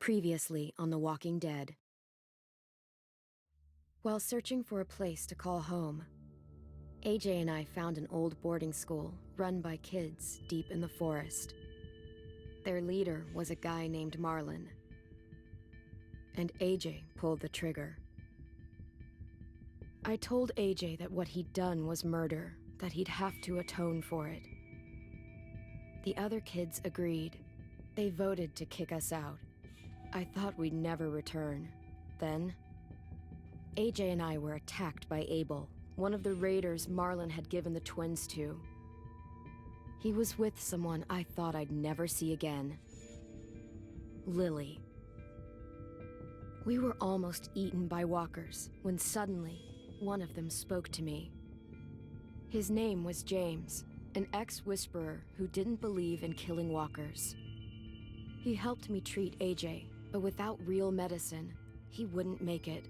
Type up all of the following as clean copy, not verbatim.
Previously on The Walking Dead. While searching for a place to call home, AJ and I found an old boarding school run by kids deep in the forest. Their leader was a guy named Marlon, and AJ pulled the trigger. I told AJ that what he'd done was murder, that he'd have to atone for it. The other kids agreed. They voted to kick us out. I thought we'd never return. Then, AJ and I were attacked by Abel, one of the raiders Marlon had given the twins to. He was with someone I thought I'd never see again. Lily. We were almost eaten by walkers when suddenly one of them spoke to me. His name was James, an ex-whisperer who didn't believe in killing walkers. He helped me treat AJ, but without real medicine, he wouldn't make it.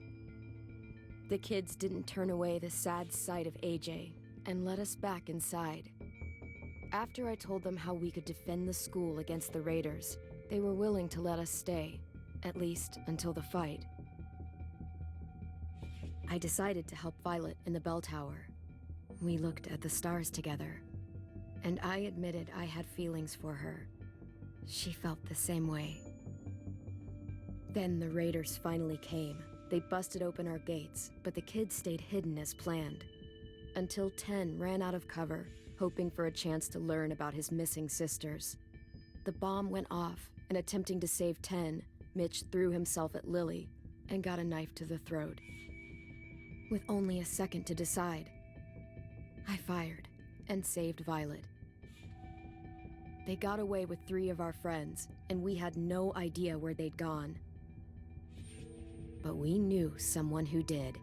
The kids didn't turn away the sad sight of AJ and let us back inside. After I told them how we could defend the school against the raiders, they were willing to let us stay, at least until the fight. I decided to help Violet in the bell tower. We looked at the stars together, and I admitted I had feelings for her. She felt the same way. Then the raiders finally came. They busted open our gates, but the kids stayed hidden as planned. Until 10 ran out of cover, hoping for a chance to learn about his missing sisters. The bomb went off, and attempting to save 10, Mitch threw himself at Lily and got a knife to the throat. With only a second to decide, I fired and saved Violet. They got away with 3 of our friends, and we had no idea where they'd gone. But we knew someone who did.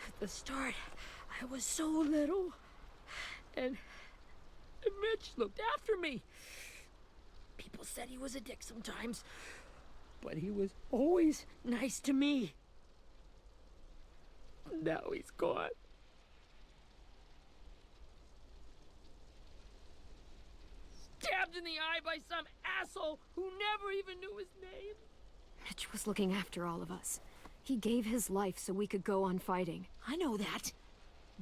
At the start, I was so little, and Mitch looked after me. People said he was a dick sometimes, but he was always nice to me. Now he's gone. Stabbed in the eye by some asshole who never even knew his name. Mitch was looking after all of us. He gave his life so we could go on fighting. I know that.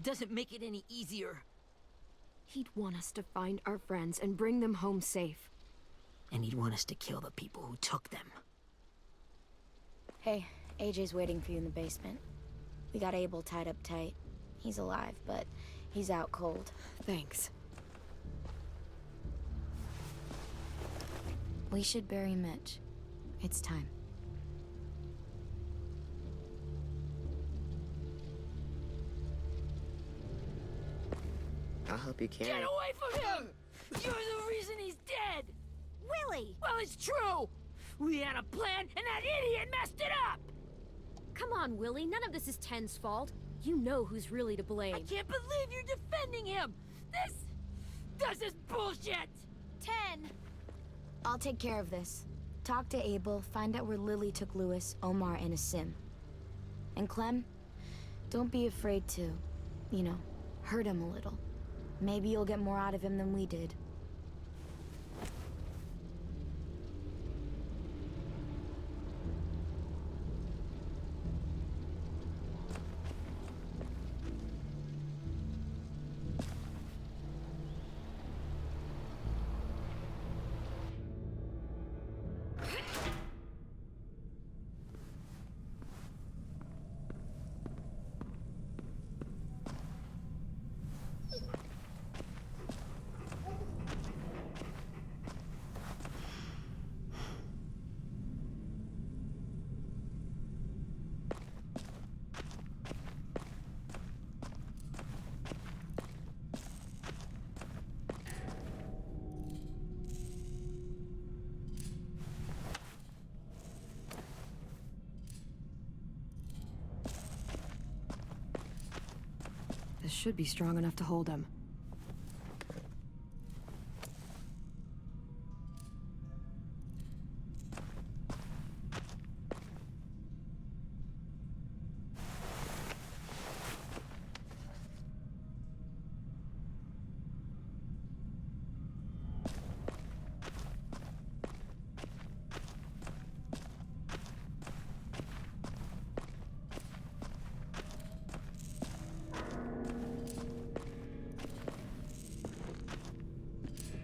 Doesn't make it any easier. He'd want us to find our friends and bring them home safe. And he'd want us to kill the people who took them. Hey, AJ's waiting for you in the basement. We got Abel tied up tight. He's alive, but he's out cold. Thanks. We should bury Mitch. It's time. I'll help you carry. Get away from him! You're the reason he's dead! Willie! Well, it's true! We had a plan, and that idiot messed it up! Come on, Willie. None of this is Ten's fault. You know who's really to blame. I can't believe you're defending him! This This is bullshit! 10. I'll take care of this. Talk to Abel, find out where Lily took Lewis, Omar, and a sim. And Clem, don't be afraid to, you know, hurt him a little. Maybe you'll get more out of him than we did. This should be strong enough to hold him.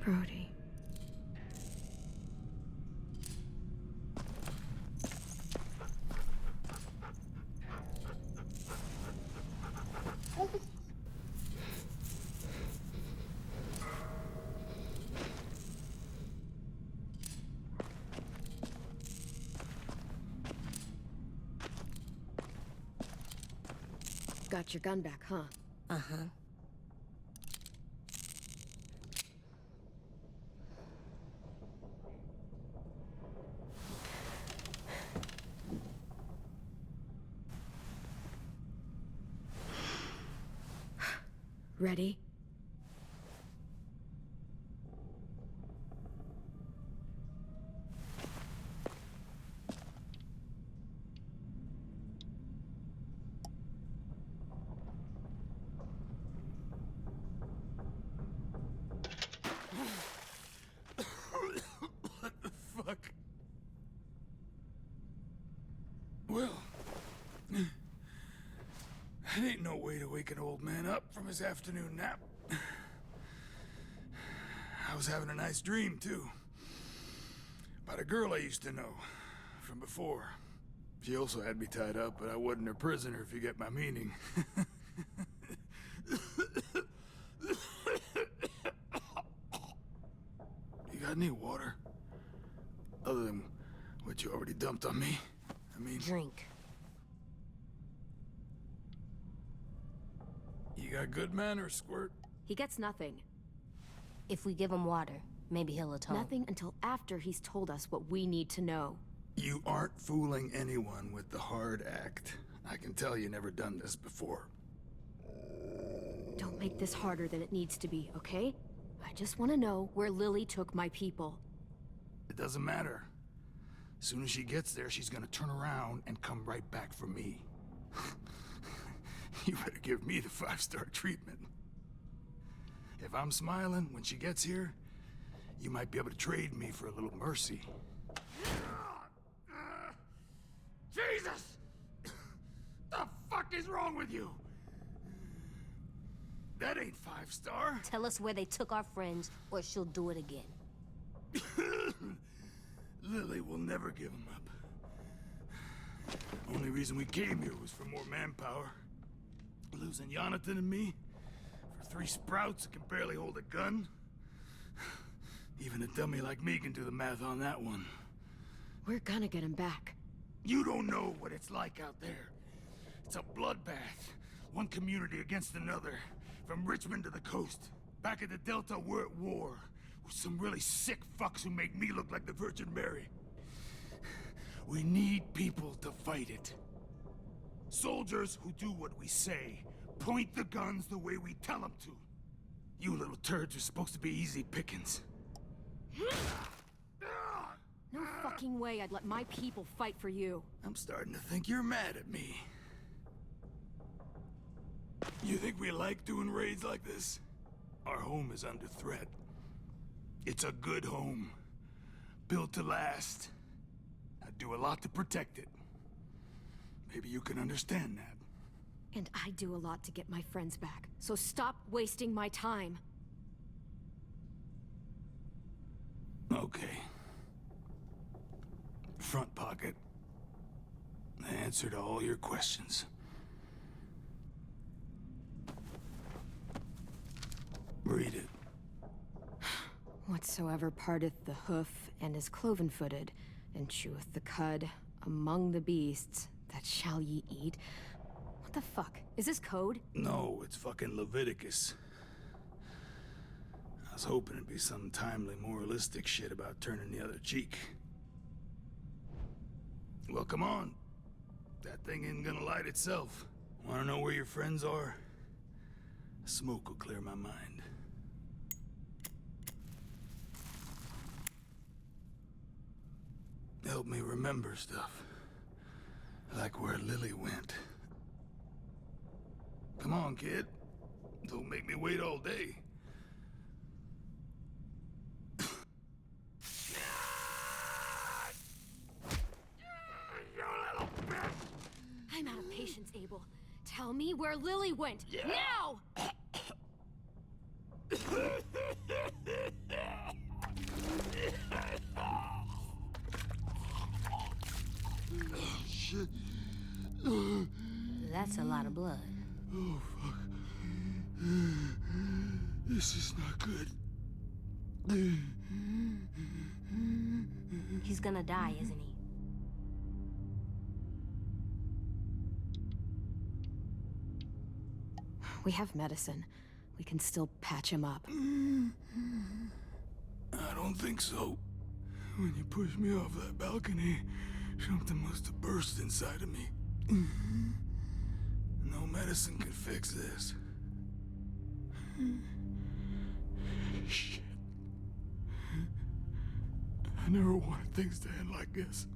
Brody. Got your gun back, huh? Uh-huh. Ready? What the fuck? Well, that ain't no way to wake an old man up from his afternoon nap. I was having a nice dream, too. About a girl I used to know from before. She also had me tied up, but I wasn't her prisoner, if you get my meaning. You got any water? Other than what you already dumped on me? I mean... Drink. You got good manners, Squirt. He gets nothing. If we give him water, maybe he'll atone. Nothing until after he's told us what we need to know. You aren't fooling anyone with the hard act. I can tell you never done this before. Don't make this harder than it needs to be, okay? I just want to know where Lily took my people. It doesn't matter. As soon as she gets there, she's gonna turn around and come right back for me. You better give me the 5-star treatment. If I'm smiling when she gets here, you might be able to trade me for a little mercy. Jesus! The fuck is wrong with you? That ain't 5-star. Tell us where they took our friends, or she'll do it again. Lily will never give him up. Only reason we came here was for more manpower. Losing Jonathan and me for 3 sprouts that can barely hold a gun. Even a dummy like me can do the math on that one. We're gonna get him back. You don't know what it's like out there. It's a bloodbath. One community against another. From Richmond to the coast. Back at the Delta, we're at war. With some really sick fucks who make me look like the Virgin Mary. We need people to fight it. Soldiers who do what we say. Point the guns the way we tell them to. You little turds are supposed to be easy pickings. No fucking way I'd let my people fight for you. I'm starting to think you're mad at me. You think we like doing raids like this? Our home is under threat. It's a good home. Built to last. I do a lot to protect it. Maybe you can understand that. And I do a lot to get my friends back. So stop wasting my time. Okay. Front pocket. The answer to all your questions. Read it. Whatsoever parteth the hoof and is cloven-footed, and cheweth the cud among the beasts, that shall ye eat. What the fuck? Is this code? No, it's fucking Leviticus. I was hoping it'd be some timely moralistic shit about turning the other cheek. Well, come on. That thing ain't gonna light itself. Wanna know where your friends are? Smoke will clear my mind. Help me remember stuff. Like where Lily went. Come on, kid. Don't make me wait all day. I'm out of patience, Abel. Tell me where Lily went. Yeah. Now! Shit. That's a lot of blood. Oh, fuck. This is not good. He's gonna die, isn't he? We have medicine. We can still patch him up. I don't think so. When you pushed me off that balcony, something must have burst inside of me. No medicine can fix this. Shit. I never wanted things to end like this.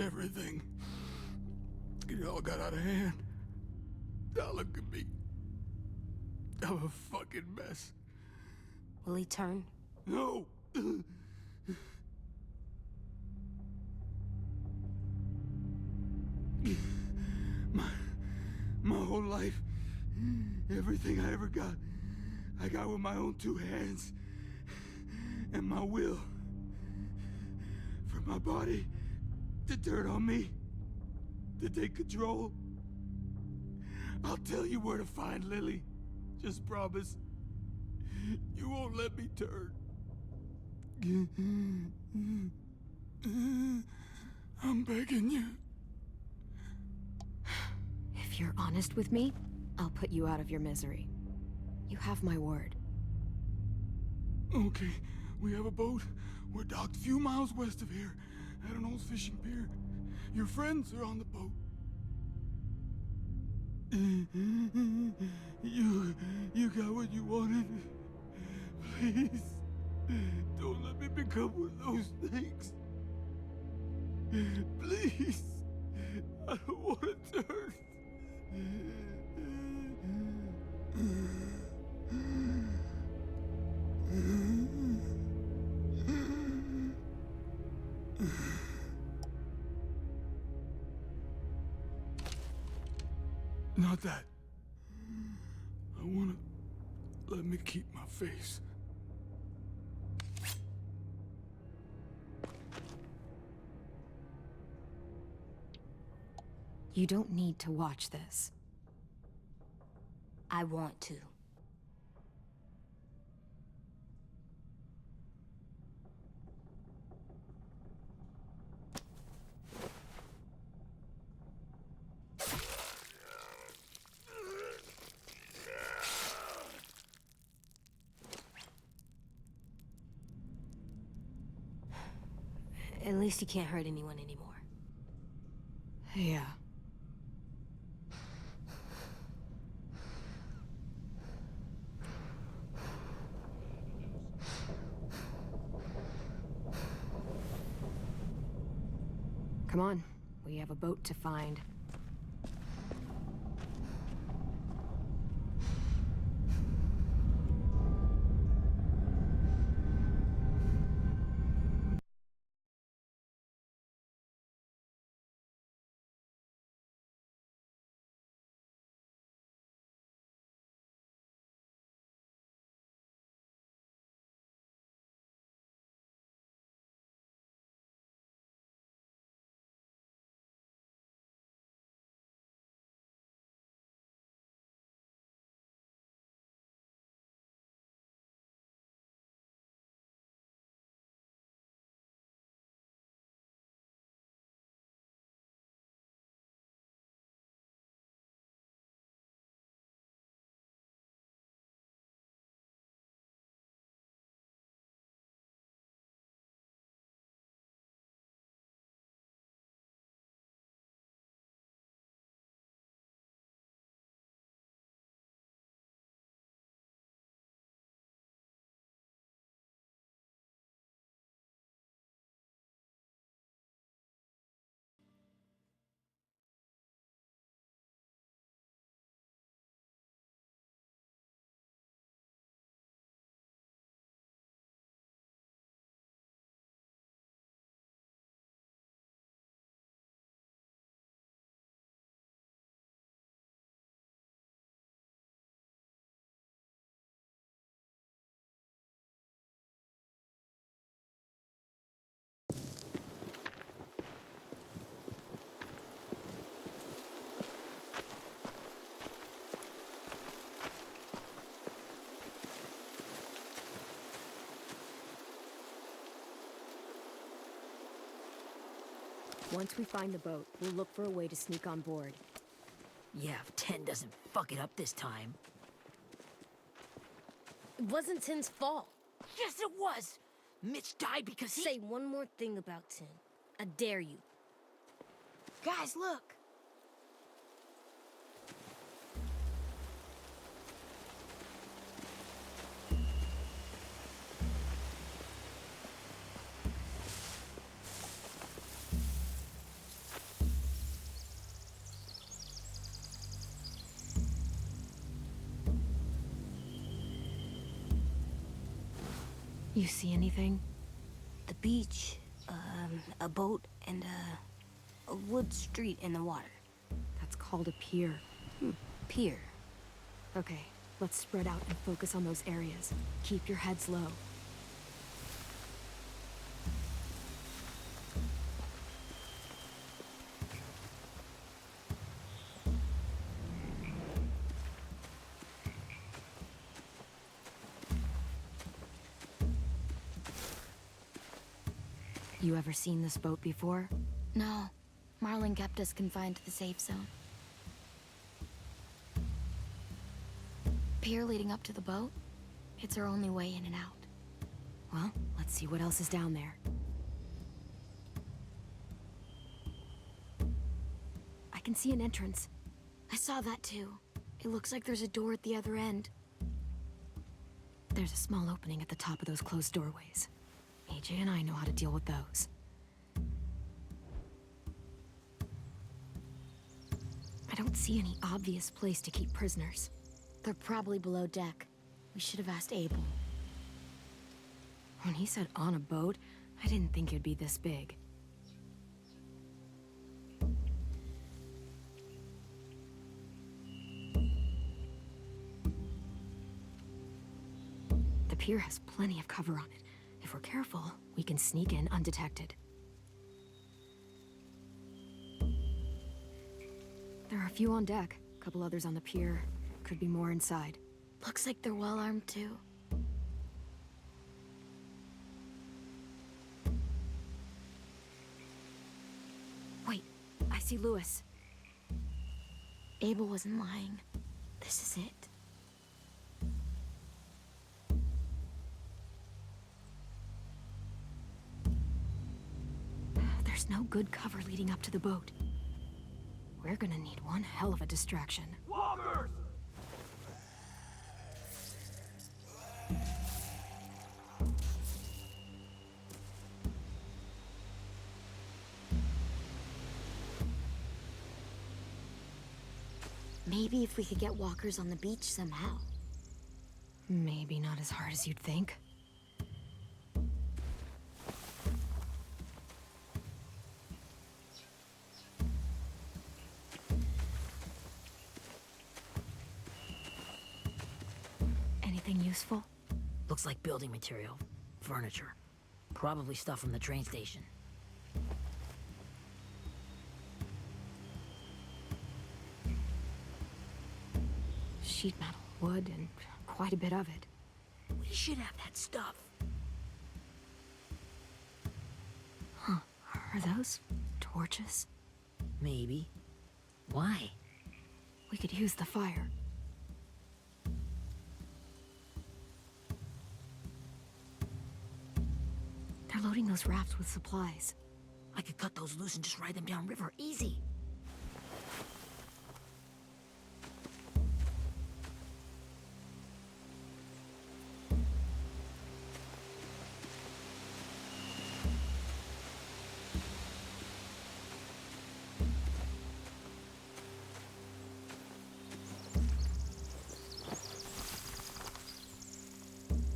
Everything. It all got out of hand. Now look at me. I'm a fucking mess. Will he turn? No! My whole life, everything I ever got, I got with my own two hands and my will. For my body to turn on me, to take control. I'll tell you where to find Lily. Just promise. You won't let me turn. I'm begging you. If you're honest with me, I'll put you out of your misery. You have my word. Okay, we have a boat. We're docked a few miles west of here, at an old fishing pier. Your friends are on the boat. You got what you wanted. Please, don't let me become one of those things. Please, I don't want to turn. Not that. I wanna let me keep my face. You don't need to watch this. I want to. At least he can't hurt anyone anymore. Yeah. Come on, we have a boat to find. Once we find the boat, we'll look for a way to sneak on board. Yeah, if 10 doesn't fuck it up this time. It wasn't Tin's fault. Yes, it was! Mitch died because he— Say one more thing about Tin. I dare you. Guys, look! You see anything? The beach, a boat, and a wood street in the water. That's called a pier. Pier. Okay, let's spread out and focus on those areas. Keep your heads low. You ever seen this boat before? No. Marlin kept us confined to the safe zone. Pier leading up to the boat? It's our only way in and out. Well, let's see what else is down there. I can see an entrance. I saw that too. It looks like there's a door at the other end. There's a small opening at the top of those closed doorways. AJ and I know how to deal with those. I don't see any obvious place to keep prisoners. They're probably below deck. We should have asked Abel. When he said on a boat, I didn't think it'd be this big. The pier has plenty of cover on it. If we're careful, we can sneak in undetected. There are a few on deck, a couple others on the pier. Could be more inside. Looks like they're well armed too. Wait, I see Lewis. Abel wasn't lying. This is it. There's no good cover leading up to the boat. We're gonna need one hell of a distraction. Walkers! Maybe if we could get walkers on the beach somehow. Maybe not as hard as you'd think. Anything useful? Looks like building material. Furniture. Probably stuff from the train station. Sheet metal, wood, and quite a bit of it. We should have that stuff. Huh. Are those torches? Maybe. Why? We could use the fire. They're loading those rafts with supplies. I could cut those loose and just ride them downriver. Easy.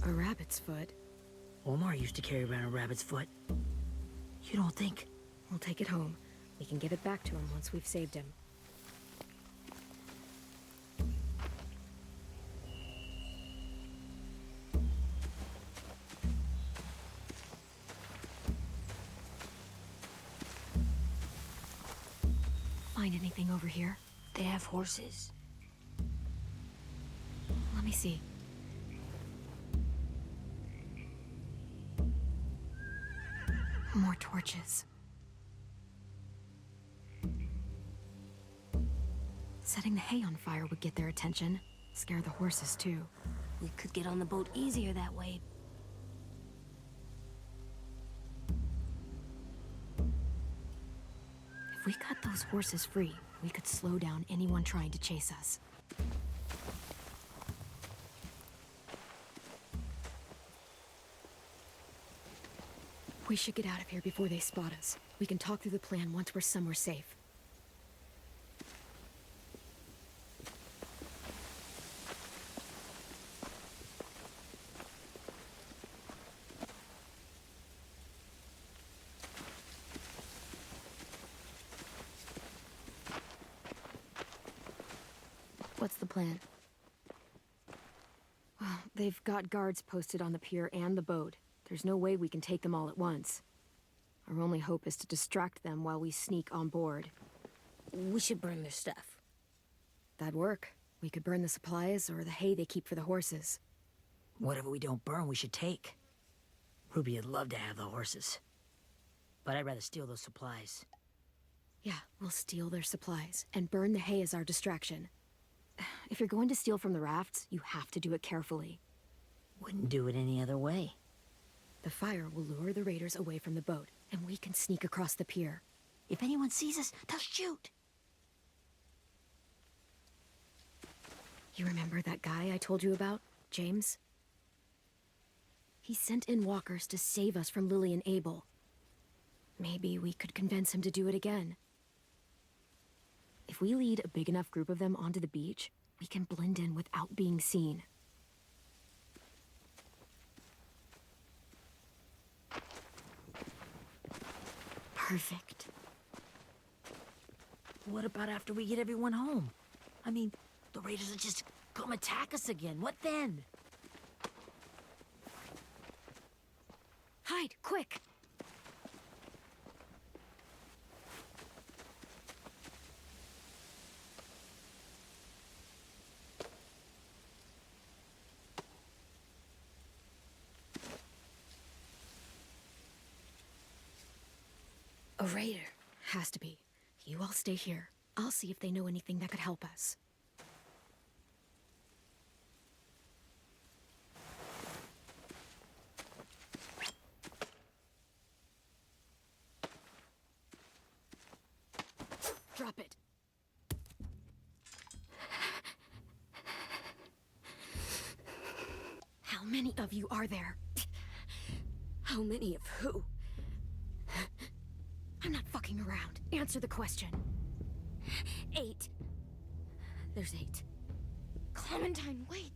A rabbit's foot. Omar used to carry around a rabbit's foot. You don't think? We'll take it home. We can give it back to him once we've saved him. Find anything over here? They have horses. Let me see. More torches. Setting the hay on fire would get their attention. Scare the horses, too. We could get on the boat easier that way. If we cut those horses free, we could slow down anyone trying to chase us. We should get out of here before they spot us. We can talk through the plan once we're somewhere safe. What's the plan? Well, they've got guards posted on the pier and the boat. There's no way we can take them all at once. Our only hope is to distract them while we sneak on board. We should burn their stuff. That'd work. We could burn the supplies or the hay they keep for the horses. Whatever we don't burn, we should take. Ruby would love to have the horses. But I'd rather steal those supplies. Yeah, we'll steal their supplies and burn the hay as our distraction. If you're going to steal from the rafts, you have to do it carefully. Wouldn't do it any other way. The fire will lure the raiders away from the boat, and we can sneak across the pier. If anyone sees us, they'll shoot. You remember that guy I told you about, James? He sent in walkers to save us from Lily and Abel. Maybe we could convince him to do it again. If we lead a big enough group of them onto the beach, we can blend in without being seen. Perfect. What about after we get everyone home? I mean, the raiders will just come attack us again. What then? Hide, quick! A raider. Has to be. You all stay here. I'll see if they know anything that could help us. Drop it. How many of you are there? How many of who? I'm not fucking around. Answer the question. 8. There's 8. Clementine, wait.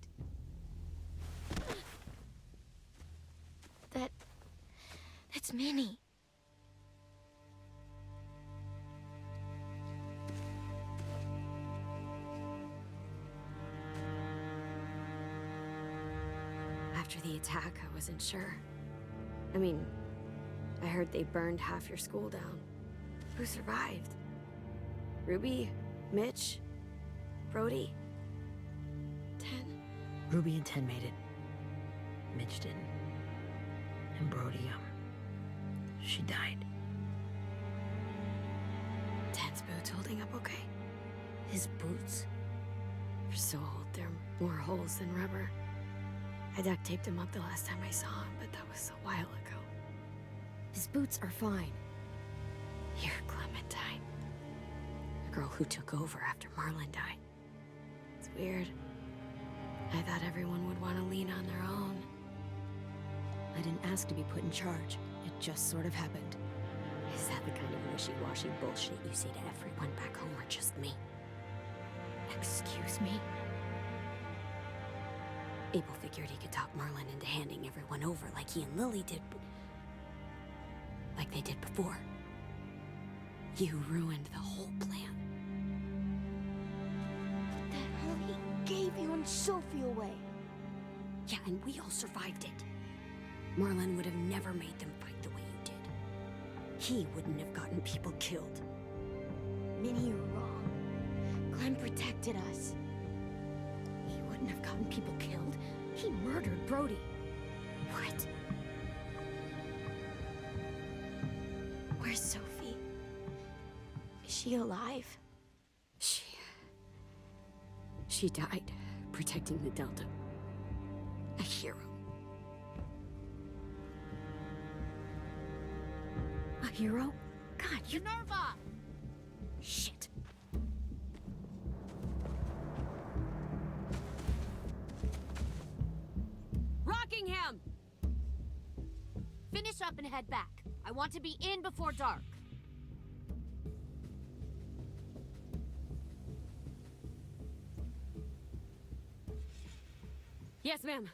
That's Minnie. After the attack, I wasn't sure. I mean, I heard they burned half your school down. Who survived? Ruby? Mitch? Brody? 10? Ruby and 10 made it. Mitch didn't. And Brody, she died. 10's boots holding up okay? His boots? They're so old, there are more holes than rubber. I duct taped him up the last time I saw him, but that was a while ago. His boots are fine. You're Clementine. The girl who took over after Marlon died. It's weird. I thought everyone would want to lean on their own. I didn't ask to be put in charge. It just sort of happened. Is that the kind of wishy-washy bullshit you say to everyone back home, or just me? Excuse me? Abel figured he could talk Marlon into handing everyone over like he and Lily did, but... like they did before. You ruined the whole plan. The hell he gave you and Sophie away. Yeah, and we all survived it. Marlon would have never made them fight the way you did. He wouldn't have gotten people killed. Minnie, you're wrong. Clem protected us. He wouldn't have gotten people killed. He murdered Brody. What? Where's Sophie? Is she alive? She died protecting the Delta. A hero. A hero? God, you... Minerva! Shit. Rockingham! Finish up and head back. I want to be in before dark. Yes, ma'am.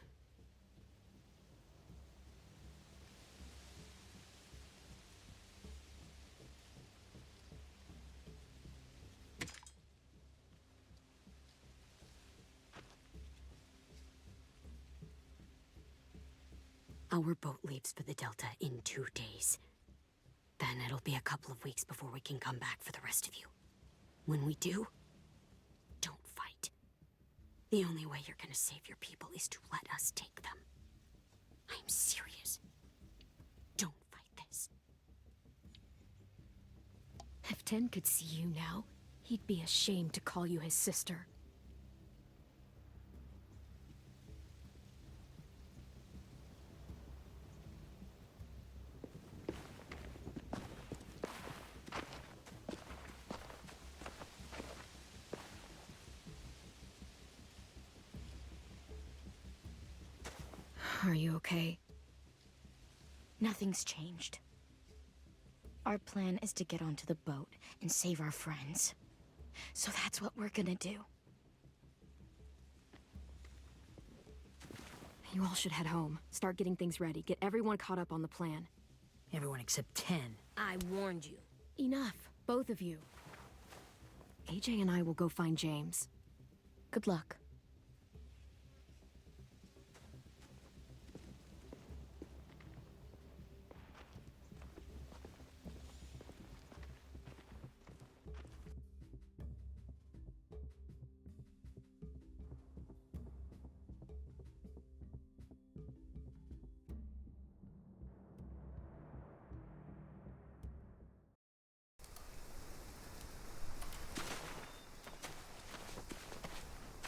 Our boat leaves for the Delta in 2 days. Then it'll be a couple of weeks before we can come back for the rest of you. When we do, don't fight. The only way you're gonna save your people is to let us take them. I'm serious. Don't fight this. If 10 could see you now, he'd be ashamed to call you his sister. Are you okay? Nothing's changed. Our plan is to get onto the boat and save our friends. So that's what we're gonna do. You all should head home. Start getting things ready. Get everyone caught up on the plan. Everyone except 10. I warned you. Enough, both of you. AJ and I will go find James. Good luck.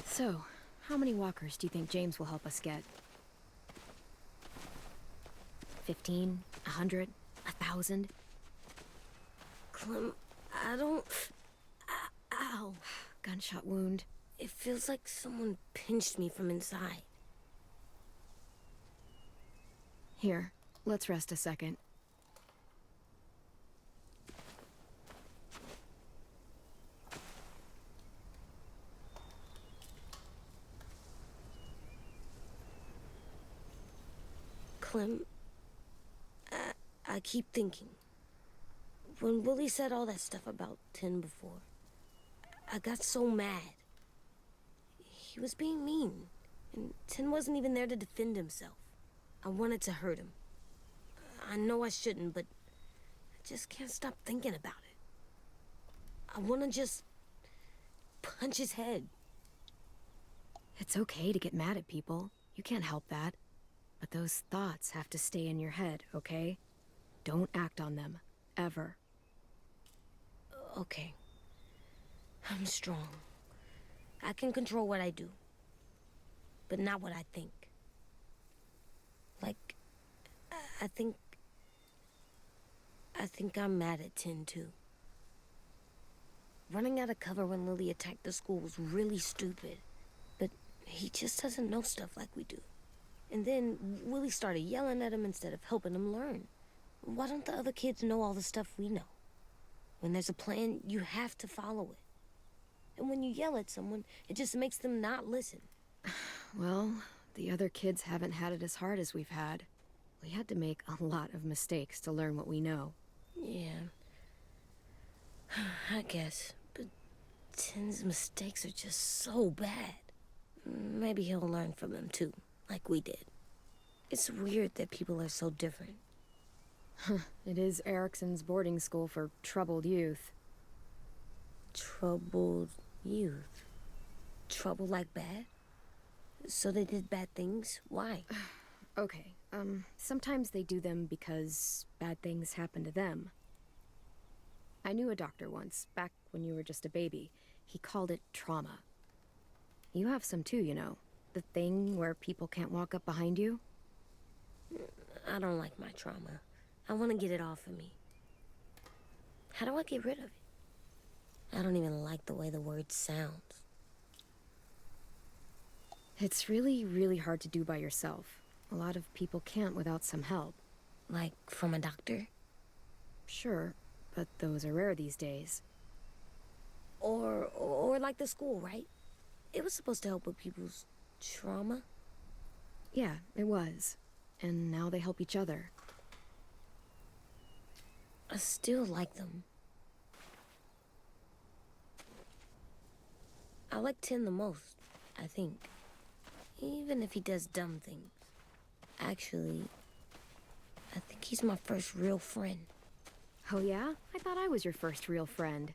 So, how many walkers do you think James will help us get? 15? 100? 1,000? Clem, I don't... Ow. Gunshot wound. It feels like someone pinched me from inside. Here, let's rest a second. Clem, I keep thinking. When Willie said all that stuff about Tin before, I got so mad. He was being mean, and Tin wasn't even there to defend himself. I wanted to hurt him. I know I shouldn't, but I just can't stop thinking about it. I want to just punch his head. It's okay to get mad at people. You can't help that. But those thoughts have to stay in your head, okay? Don't act on them. Ever. Okay. I'm strong. I can control what I do. But not what I think. Like, I think I'm mad at Tin, too. Running out of cover when Lily attacked the school was really stupid. But he just doesn't know stuff like we do. And then Willie started yelling at him instead of helping him learn. Why don't the other kids know all the stuff we know? When there's a plan, you have to follow it. And when you yell at someone, it just makes them not listen. Well, the other kids haven't had it as hard as we've had. We had to make a lot of mistakes to learn what we know. Yeah. I guess. But Tin's mistakes are just so bad. Maybe he'll learn from them too, like we did. It's weird that people are so different. It is Erickson's boarding school for troubled youth. Troubled youth? Trouble like bad? So they did bad things? Why? Okay, sometimes they do them because bad things happen to them. I knew a doctor once, back when you were just a baby. He called it trauma. You have some too, you know. The thing where people can't walk up behind you. I don't like my trauma. I want to get it off of me. How do I get rid of it? I don't even like the way the word sounds. It's really, really hard to do by yourself. A lot of people can't without some help. Like from a doctor? Sure, but those are rare these days. Or like the school, right? It was supposed to help with people's trauma. Yeah, it was. And now they help each other. I still like them. I like Tin the most, I think. Even if he does dumb things. Actually, I think he's my first real friend. Oh yeah? I thought I was your first real friend.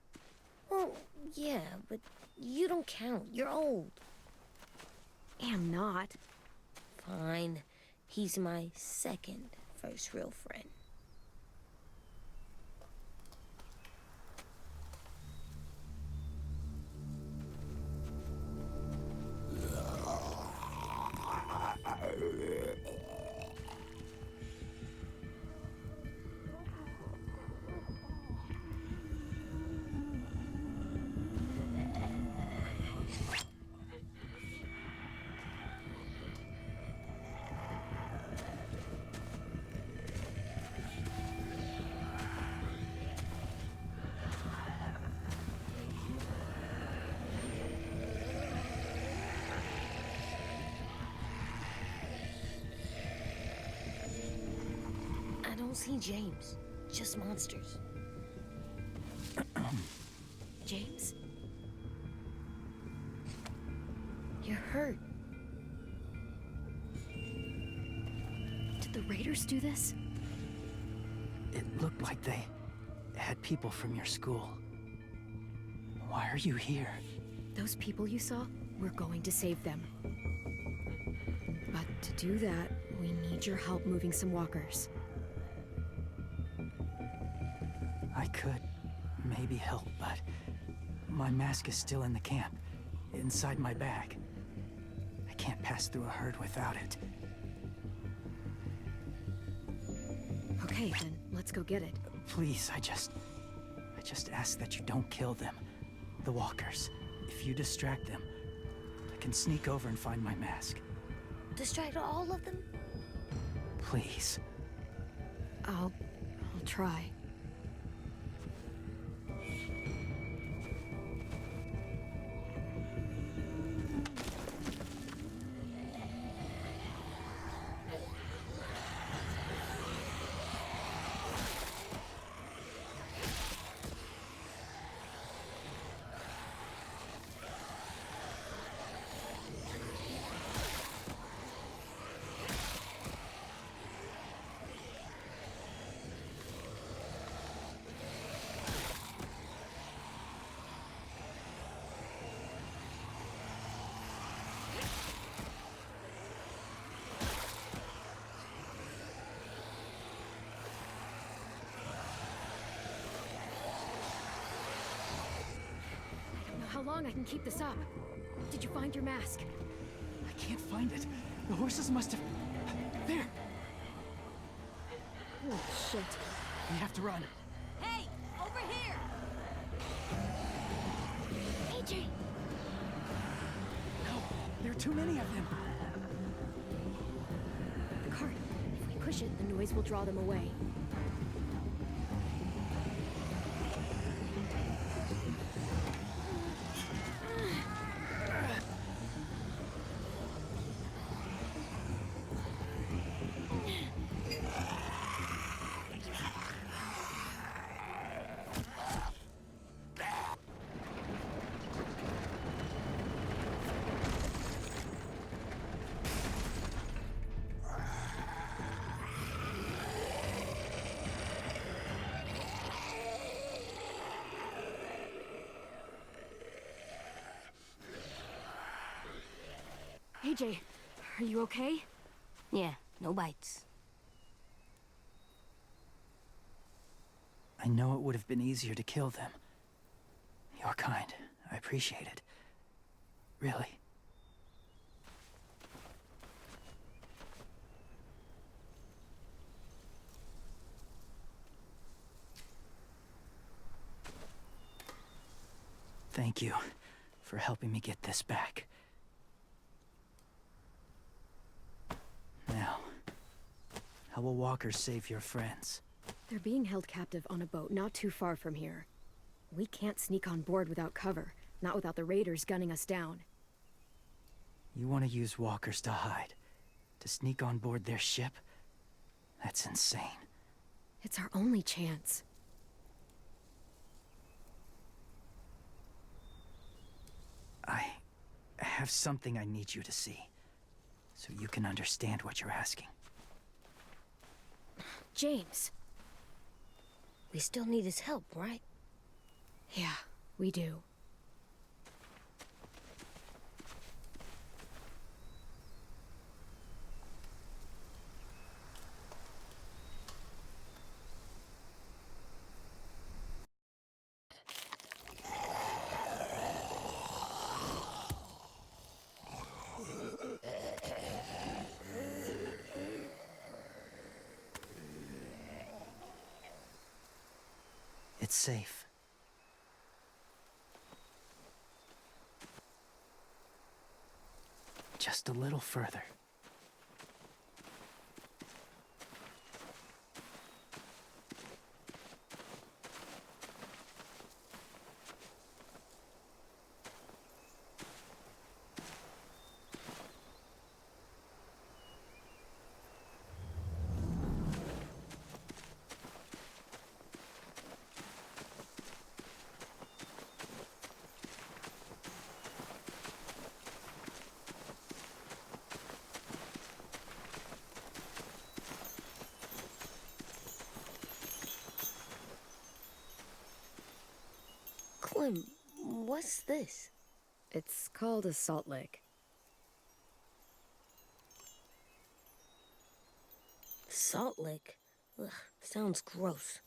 Well, yeah, but you don't count. You're old. Am not. Fine. He's my second first real friend. I don't see James, just monsters. James? You're hurt. Did the Raiders do this? It looked like they had people from your school. Why are you here? Those people you saw, we're going to save them. But to do that, we need your help moving some walkers. I could maybe help, but my mask is still in the camp, inside my bag. I can't pass through a herd without it. Okay, then let's go get it. Please, I just ask that you don't kill them. The walkers. If you distract them, I can sneak over and find my mask. Distract all of them? Please. I'll try. how long I can keep this up. Did you find your mask? I can't find it. The horses must have... There! Oh, shit. We have to run. Hey, over here! AJ! No, there are too many of them. The cart. If we push it, the noise will draw them away. AJ, are you okay? Yeah, no bites. I know it would have been easier to kill them. You're kind. I appreciate it. Really. Thank you for helping me get this back. Now, how will walkers save your friends? They're being held captive on a boat not too far from here. We can't sneak on board without cover, not without the raiders gunning us down. You want to use walkers to hide? To sneak on board their ship? That's insane. It's our only chance. I have something I need you to see, so you can understand what you're asking. James. We still need his help, right? Yeah, we do. It's safe. Just a little further. Clem, what's this? It's called a salt lick. Salt lick? Ugh, sounds gross.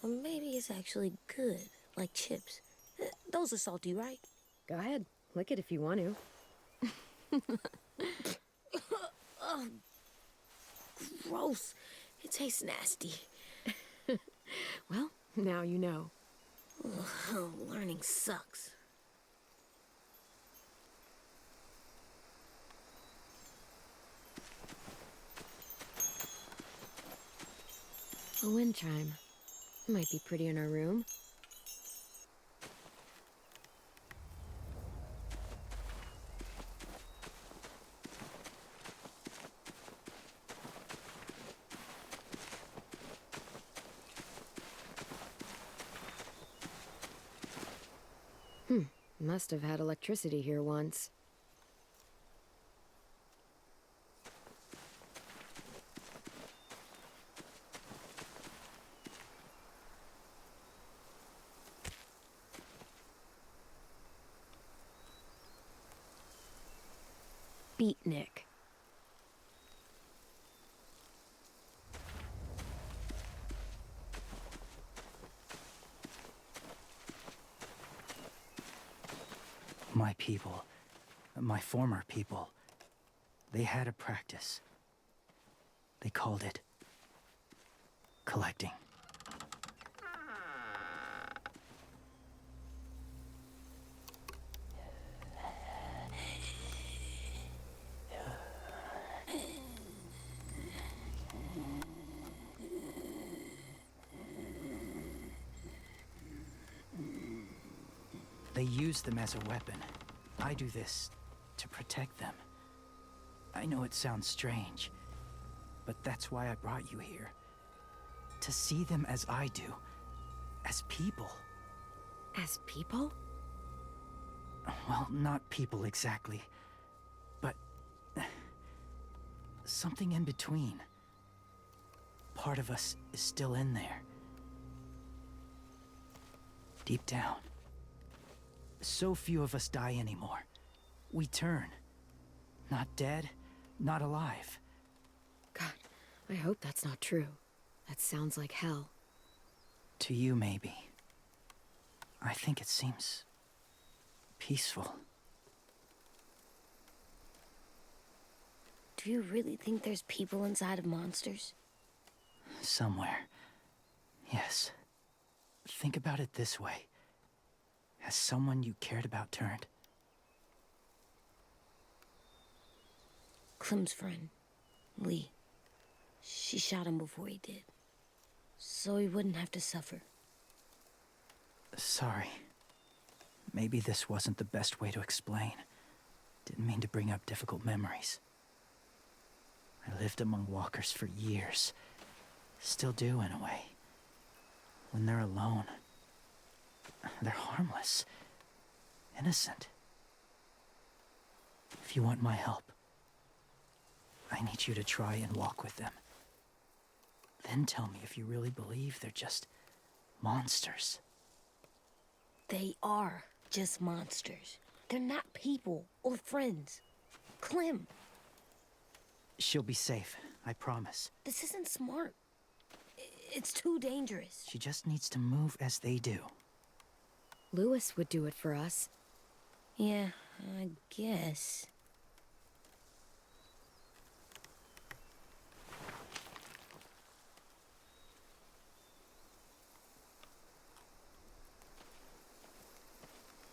Or maybe it's actually good, like chips. Those are salty, right? Go ahead, lick it if you want to. Ugh, gross. It tastes nasty. Well, now you know. Ugh, learning sucks. A wind chime. Might be pretty in our room. Must have had electricity here once. Beatnik. My people, my former people, they had a practice. They called it collecting. They use them as a weapon. I do this to protect them. I know it sounds strange, but that's why I brought you here. To see them as I do. As people. As people? Well, not people exactly, but something in between. Part of us is still in there. Deep down. So few of us die anymore. We turn. Not dead, not alive. God, I hope that's not true. That sounds like hell. To you, maybe. I think it seems peaceful. Do you really think there's people inside of monsters? Somewhere. Yes. Think about it this way. Has someone you cared about turned? Clem's friend, Lee. She shot him before he did. So he wouldn't have to suffer. Sorry. Maybe this wasn't the best way to explain. Didn't mean to bring up difficult memories. I lived among walkers for years. Still do, in a way. When they're alone, they're harmless. Innocent. If you want my help, I need you to try and walk with them. Then tell me if you really believe they're just monsters. They are just monsters. They're not people or friends. Clem. She'll be safe, I promise. This isn't smart. It's too dangerous. She just needs to move as they do. Lewis would do it for us. Yeah, I guess.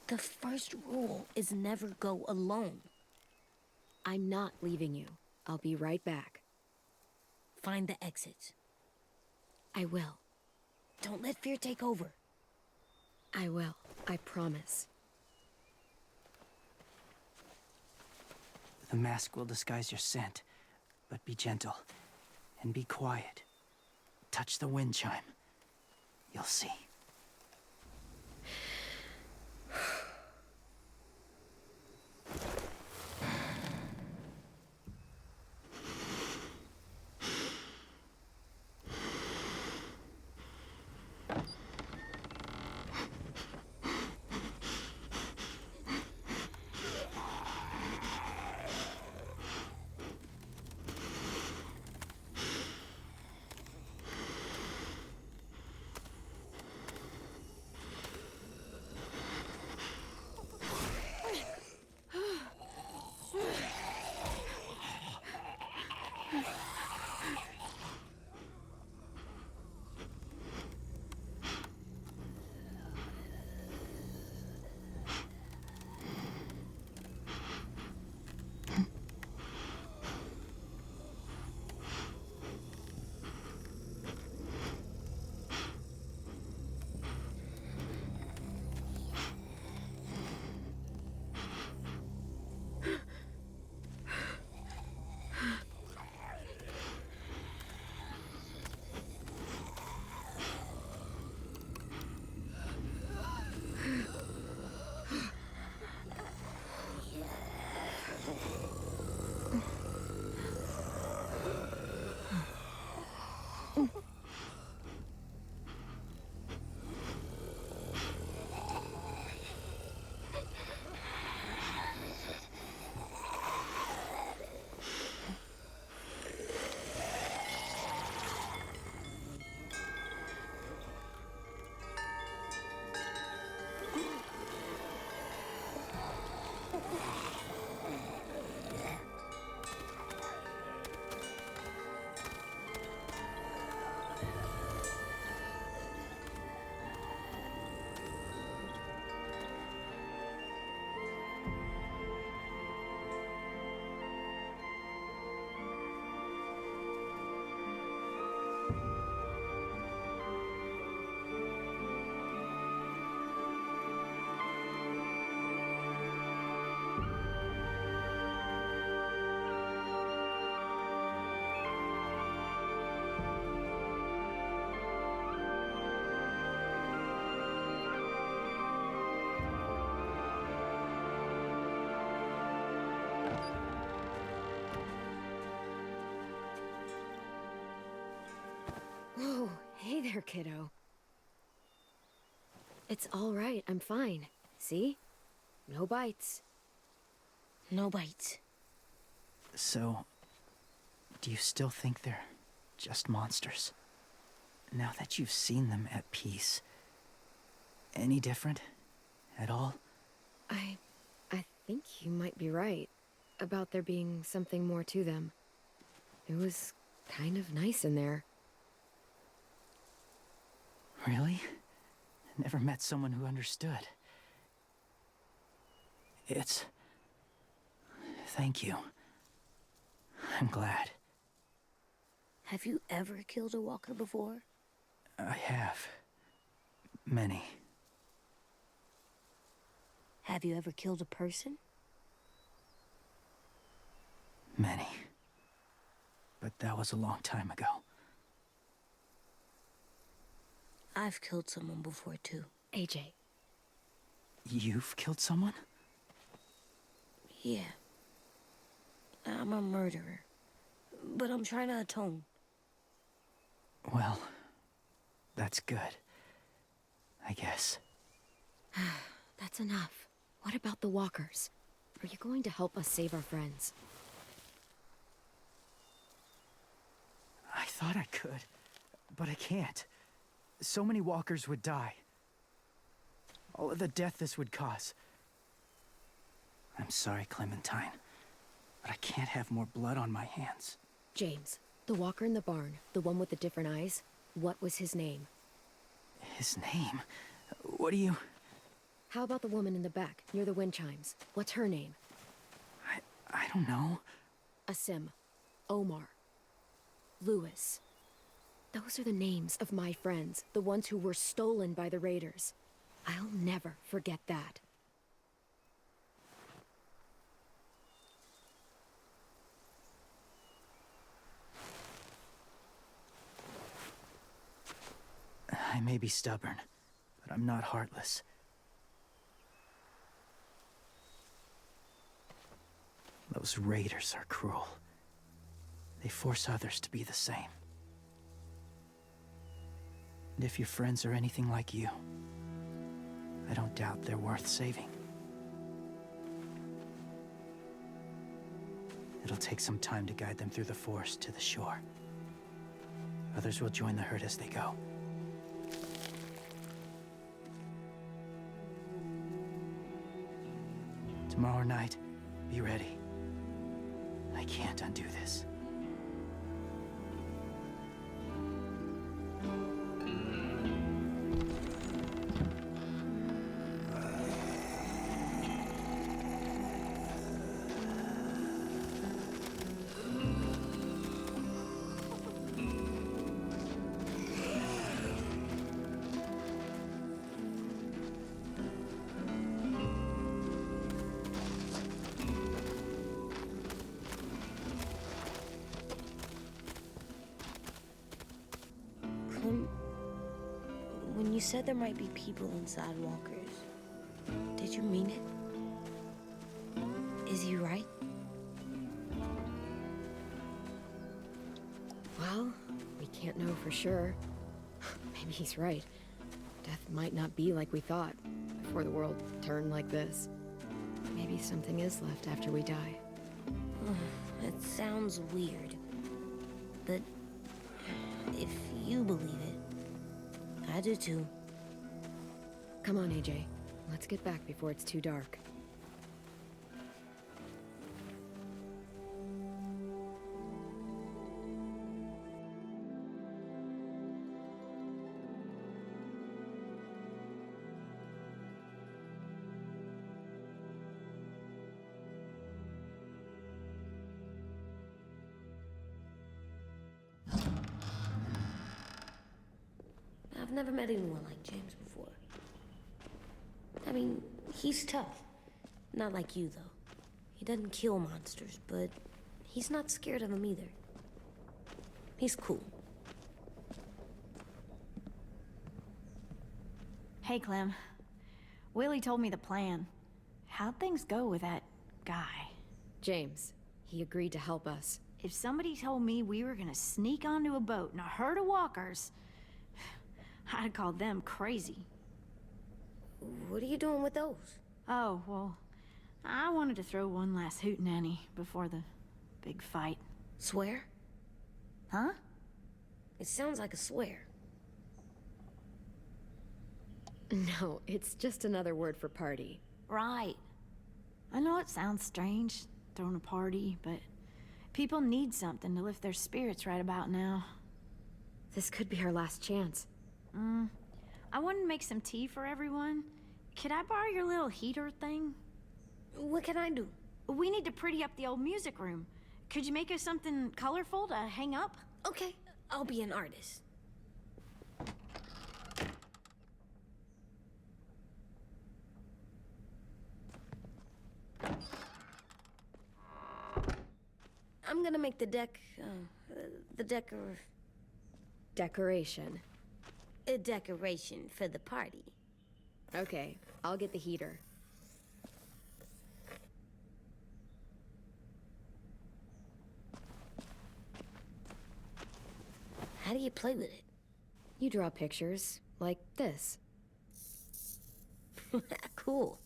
The first rule is never go alone. I'm not leaving you. I'll be right back. Find the exits. I will. Don't let fear take over. I will. I promise. The mask will disguise your scent, but be gentle and be quiet. Touch the wind chime. You'll see. Whoa, hey there, kiddo. It's all right, I'm fine. See? No bites. No bites. So, do you still think they're just monsters? Now that you've seen them at peace, any different at all? I think you might be right about there being something more to them. It was kind of nice in there. Really? Never met someone who understood. Thank you. I'm glad. Have you ever killed a walker before? I have. Many. Have you ever killed a person? Many. But that was a long time ago. I've killed someone before, too. AJ. You've killed someone? Yeah. I'm a murderer. But I'm trying to atone. Well, that's good. I guess. That's enough. What about the walkers? Are you going to help us save our friends? I thought I could, but I can't. So many walkers would die. All of the death this would cause. I'm sorry, Clementine, but I can't have more blood on my hands. James, the walker in the barn, the one with the different eyes, what was his name? His name? What do you... How about the woman in the back, near the wind chimes? What's her name? I don't know. Asim. Omar. Lewis. Those are the names of my friends, the ones who were stolen by the raiders. I'll never forget that. I may be stubborn, but I'm not heartless. Those raiders are cruel. They force others to be the same. And if your friends are anything like you, I don't doubt they're worth saving. It'll take some time to guide them through the forest to the shore. Others will join the herd as they go. Tomorrow night, be ready. I can't undo this. When you said there might be people inside walkers, did you mean it? Is he right? Well, we can't know for sure. Maybe he's right. Death might not be like we thought before the world turned like this. Maybe something is left after we die. It sounds weird, but if you believe it, I do too. Come on, AJ. Let's get back before it's too dark. I've never met anyone like James before. I mean, he's tough. Not like you, though. He doesn't kill monsters, but he's not scared of them either. He's cool. Hey, Clem. Willie told me the plan. How'd things go with that guy? James, he agreed to help us. If somebody told me we were gonna sneak onto a boat in a herd of walkers, I'd call them crazy. What are you doing with those? Oh, well, I wanted to throw one last hootenanny before the big fight. Swear? Huh? It sounds like a swear. No, it's just another word for party. Right. I know it sounds strange, throwing a party, but people need something to lift their spirits right about now. This could be our last chance. I wanted to make some tea for everyone. Could I borrow your little heater thing? What can I do? We need to pretty up the old music room. Could you make us something colorful to hang up? Okay, I'll be an artist. I'm gonna make the Decoration. a decoration for the party. Okay, I'll get the heater. How do you play with it? You draw pictures, like this. Cool.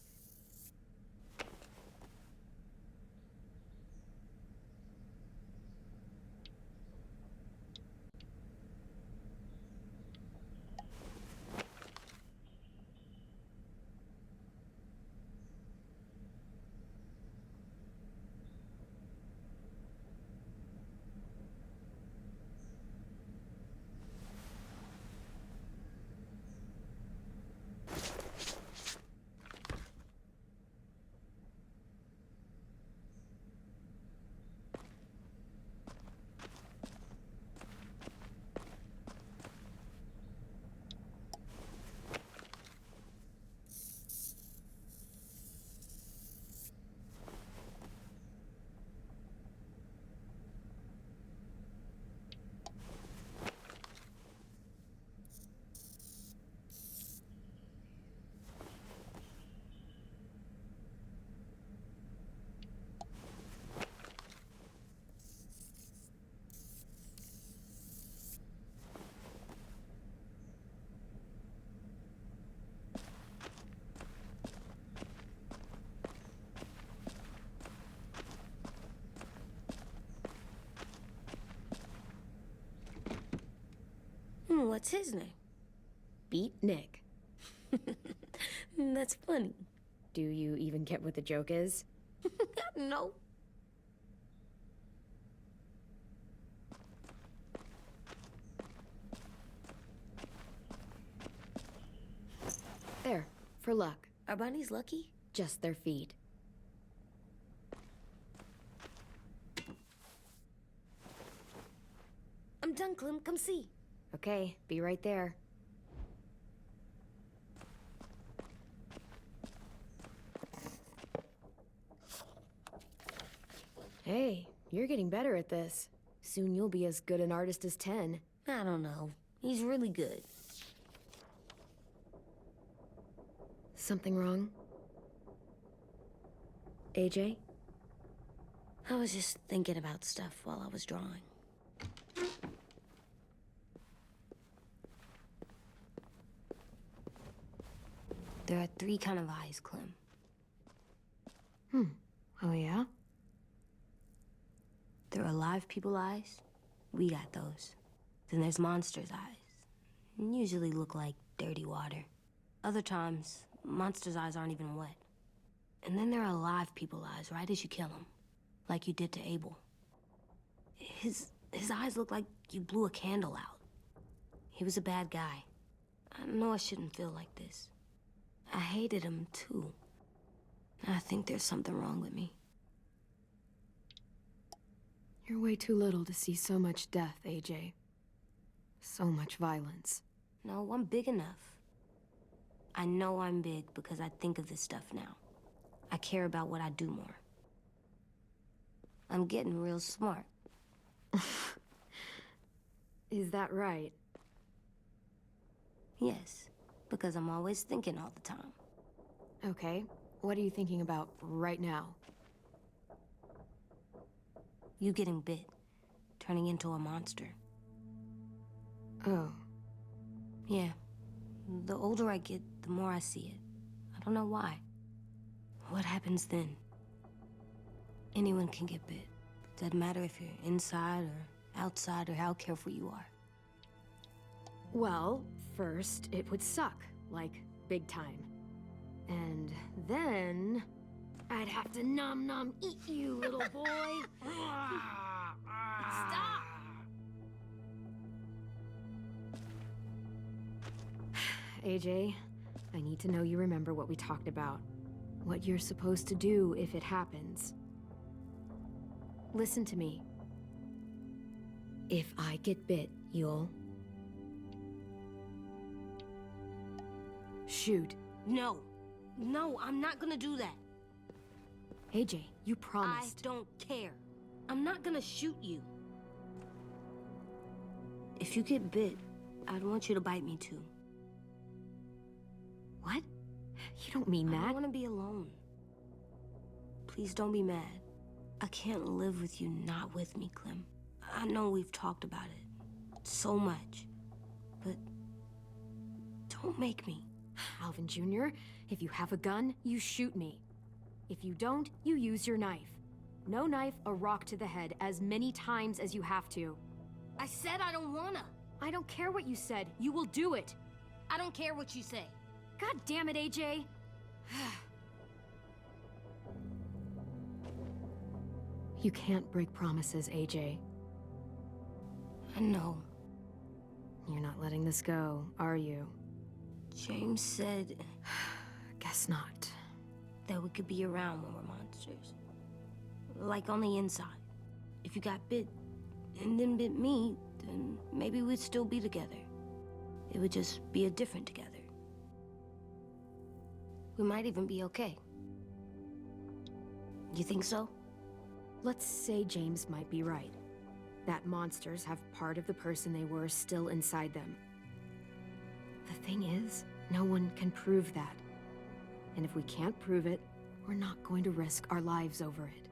What's his name? Beat Nick. That's funny. Do you even get what the joke is? No. There, for luck. Are bunnies lucky? Just their feet. I'm done, Clem. Come see. Okay, be right there. Hey, you're getting better at this. Soon you'll be as good an artist as 10. I don't know. He's really good. Something wrong? AJ? I was just thinking about stuff while I was drawing. There are 3 kind of eyes, Clem. Oh yeah? There are live people eyes. We got those. Then there's monsters' eyes. Usually look like dirty water. Other times, monsters' eyes aren't even wet. And then there are live people eyes right as you kill them. Like you did to Abel. His eyes look like you blew a candle out. He was a bad guy. I know I shouldn't feel like this. I hated him, too. I think there's something wrong with me. You're way too little to see so much death, AJ. So much violence. No, I'm big enough. I know I'm big because I think of this stuff now. I care about what I do more. I'm getting real smart. Is that right? Yes, because I'm always thinking all the time. Okay, what are you thinking about right now? You getting bit turning into a monster. Oh. Yeah. The older I get, the more I see it. I don't know why. What happens then? Anyone can get bit. Doesn't matter if you're inside or outside or how careful you are. Well, first, it would suck. Like, big time. And then... I'd have to nom eat you, little boy. Stop! AJ, I need to know you remember what we talked about. What you're supposed to do if it happens. Listen to me. If I get bit, you'll... shoot. No. No, I'm not gonna do that. AJ, you promised. I don't care. I'm not gonna shoot you. If you get bit, I'd want you to bite me too. What? You don't mean I that. don't want to be alone. Please don't be mad. I can't live with you not with me, Clem. I know we've talked about it so much, but don't make me. Alvin Jr., if you have a gun, you shoot me. If you don't, you use your knife. No knife, a rock to the head, as many times as you have to. I said I don't wanna. I don't care what you said. You will do it. I don't care what you say. God damn it, AJ. You can't break promises, AJ. I know. You're not letting this go, are you? James said... Guess not. that we could be around when we're monsters. Like on the inside. If you got bit and then bit me, then maybe we'd still be together. It would just be a different together. We might even be okay. You think so? Let's say James might be right. That monsters have part of the person they were still inside them. The thing is, no one can prove that. And if we can't prove it, we're not going to risk our lives over it.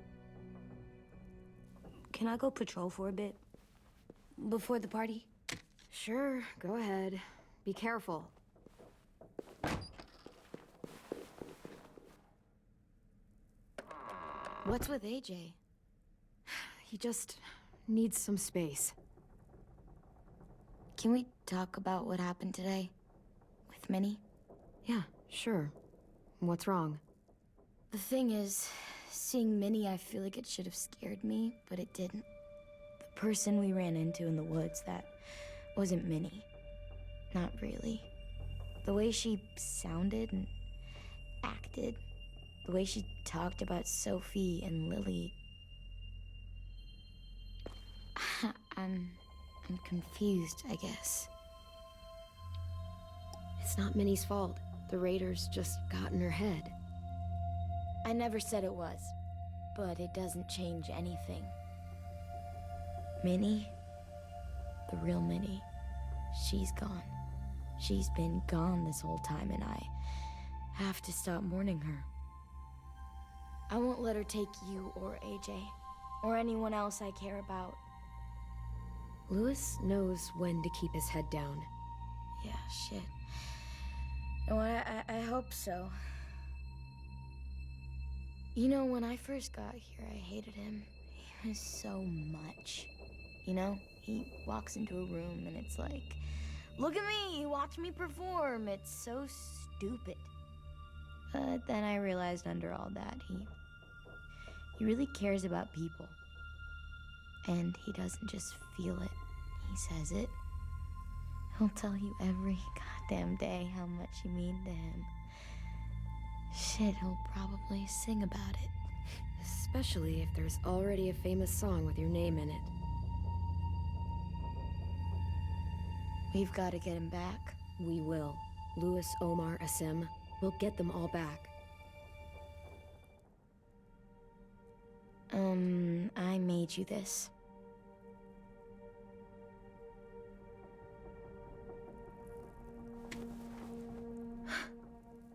Can I go patrol for a bit? Before the party? Sure, go ahead. Be careful. What's with AJ? He just needs some space. Can we talk about what happened today? With Minnie? Yeah, sure. What's wrong? The thing is, seeing Minnie, I feel like it should have scared me, but it didn't. The person we ran into in the woods, that wasn't Minnie. Not really. The way she sounded and acted, the way she talked about Sophie and Lily. I'm confused, I guess. It's not Minnie's fault. The raiders just got in her head. I never said it was, but it doesn't change anything. Minnie, the real Minnie, she's gone. She's been gone this whole time, and I have to stop mourning her. I won't let her take you or AJ, or anyone else I care about. Louis knows when to keep his head down. Yeah, shit. No, I hope so. You know, when I first got here, I hated him. He was so much. You know, he walks into a room and it's like, look at me, watch me perform. It's so stupid. But then I realized under all that, he really cares about people. And he doesn't just feel it, he says it. He'll tell you every goddamn day how much you mean to him. Shit, he'll probably sing about it. Especially if there's already a famous song with your name in it. We've got to get him back. We will. Louis, Omar, Asim, we'll get them all back. I made you this.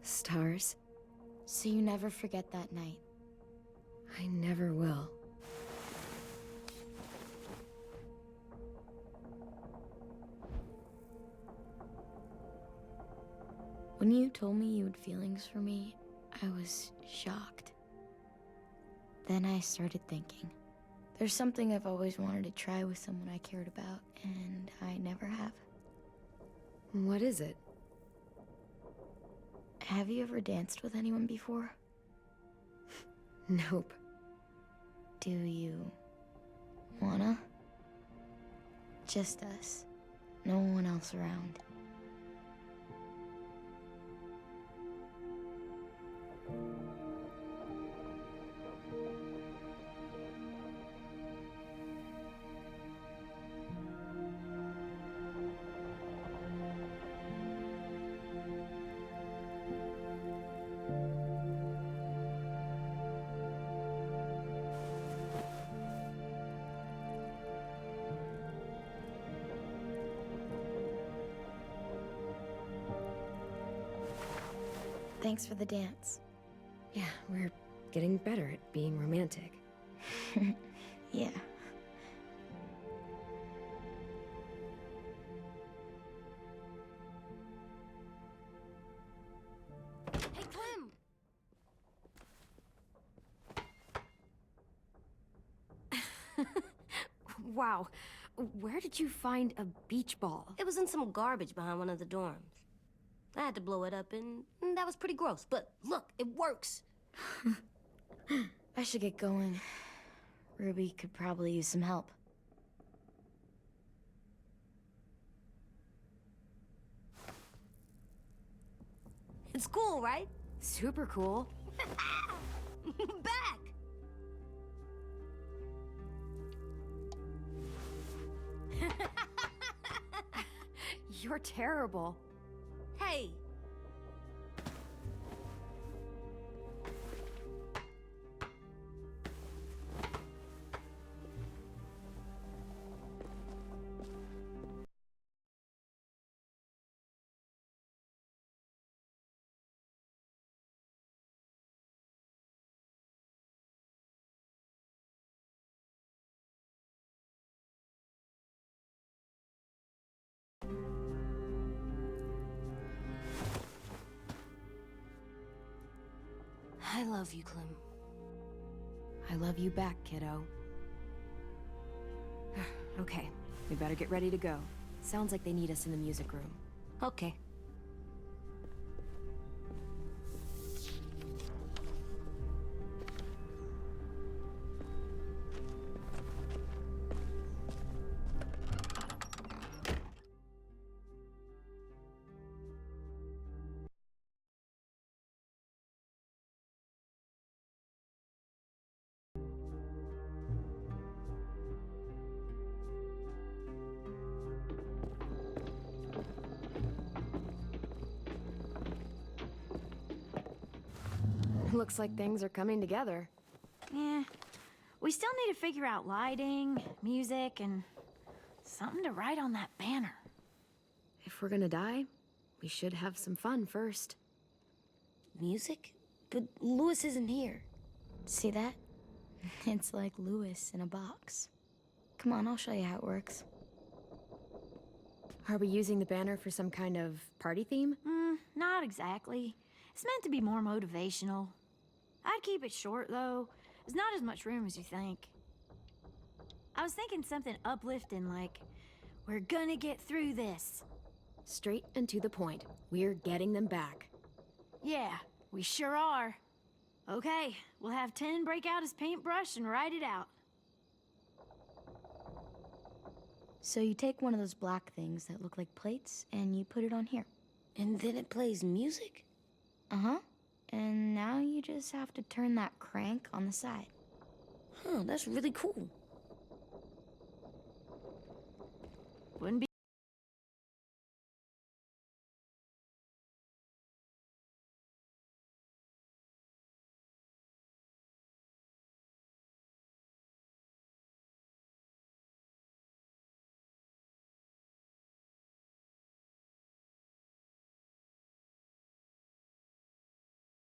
Stars? So you never forget that night. I never will. When you told me you had feelings for me, I was shocked. Then I started thinking. There's something I've always wanted to try with someone I cared about, and I never have. What is it? Have you ever danced with anyone before? Nope. Do you wanna? Just us. No one else around. Thanks for the dance. Yeah, we're getting better at being romantic. Yeah. Hey, Clem! Wow. Where did you find a beach ball? It was in some garbage behind one of the dorms. I had to blow it up, and that was pretty gross. But look, it works. I should get going. Ruby could probably use some help. It's cool, right? Super cool. Back! You're terrible. Hey! I love you, Clem. I love you back, kiddo. Okay, we better get ready to go. Sounds like they need us in the music room. Okay. Looks like things are coming together. Yeah. We still need to figure out lighting, music, and something to write on that banner. If we're gonna die, we should have some fun first. Music? But Louis isn't here. See that? It's like Louis in a box. Come on, I'll show you how it works. Are we using the banner for some kind of party theme? Not exactly. It's meant to be more motivational. I'd keep it short, though. There's not as much room as you think. I was thinking something uplifting like, we're gonna get through this. Straight and to the point. We're getting them back. Yeah, we sure are. Okay, we'll have Tin break out his paintbrush and write it out. So you take one of those black things that look like plates, and you put it on here. And then it plays music? Uh-huh. And now you just have to turn that crank on the side. Huh, that's really cool. Wouldn't be...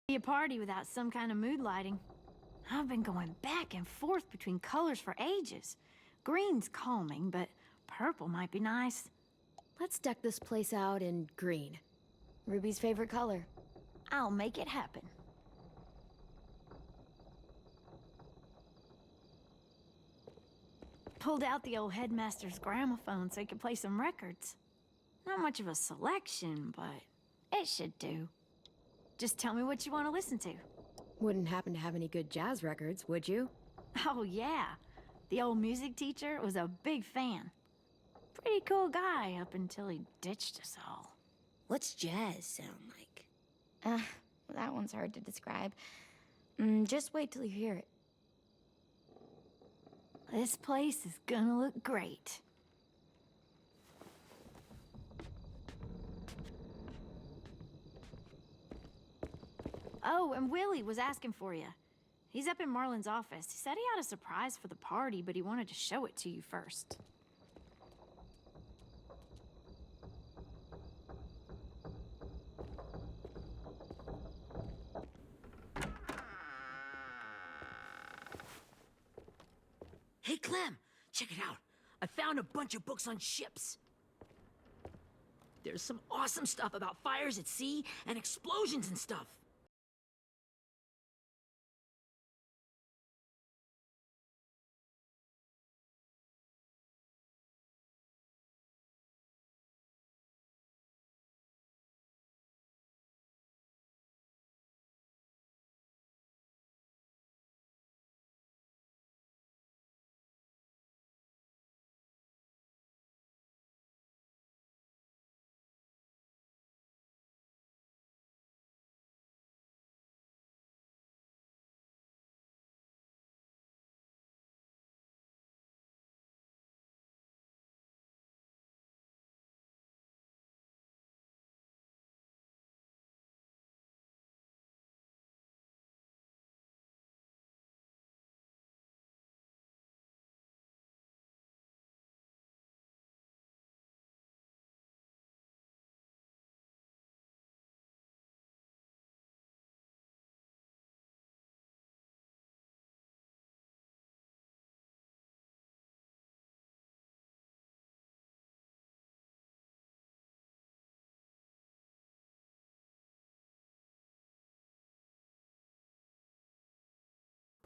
be a party without some kind of mood lighting. I've been going back and forth between colors for ages. Green's calming, but purple might be nice. Let's deck this place out in green. Ruby's favorite color. I'll make it happen. Pulled out the old headmaster's gramophone so he could play some records. Not much of a selection, but it should do. Just tell me what you want to listen to. Wouldn't happen to have any good jazz records, would you? Oh, yeah. The old music teacher was a big fan. Pretty cool guy up until he ditched us all. What's jazz sound like? That one's hard to describe. Just wait till you hear it. This place is gonna look great. Oh, and Willie was asking for you. He's up in Marlon's office. He said he had a surprise for the party, but he wanted to show it to you first. Hey, Clem, check it out. I found a bunch of books on ships. There's some awesome stuff about fires at sea and explosions and stuff.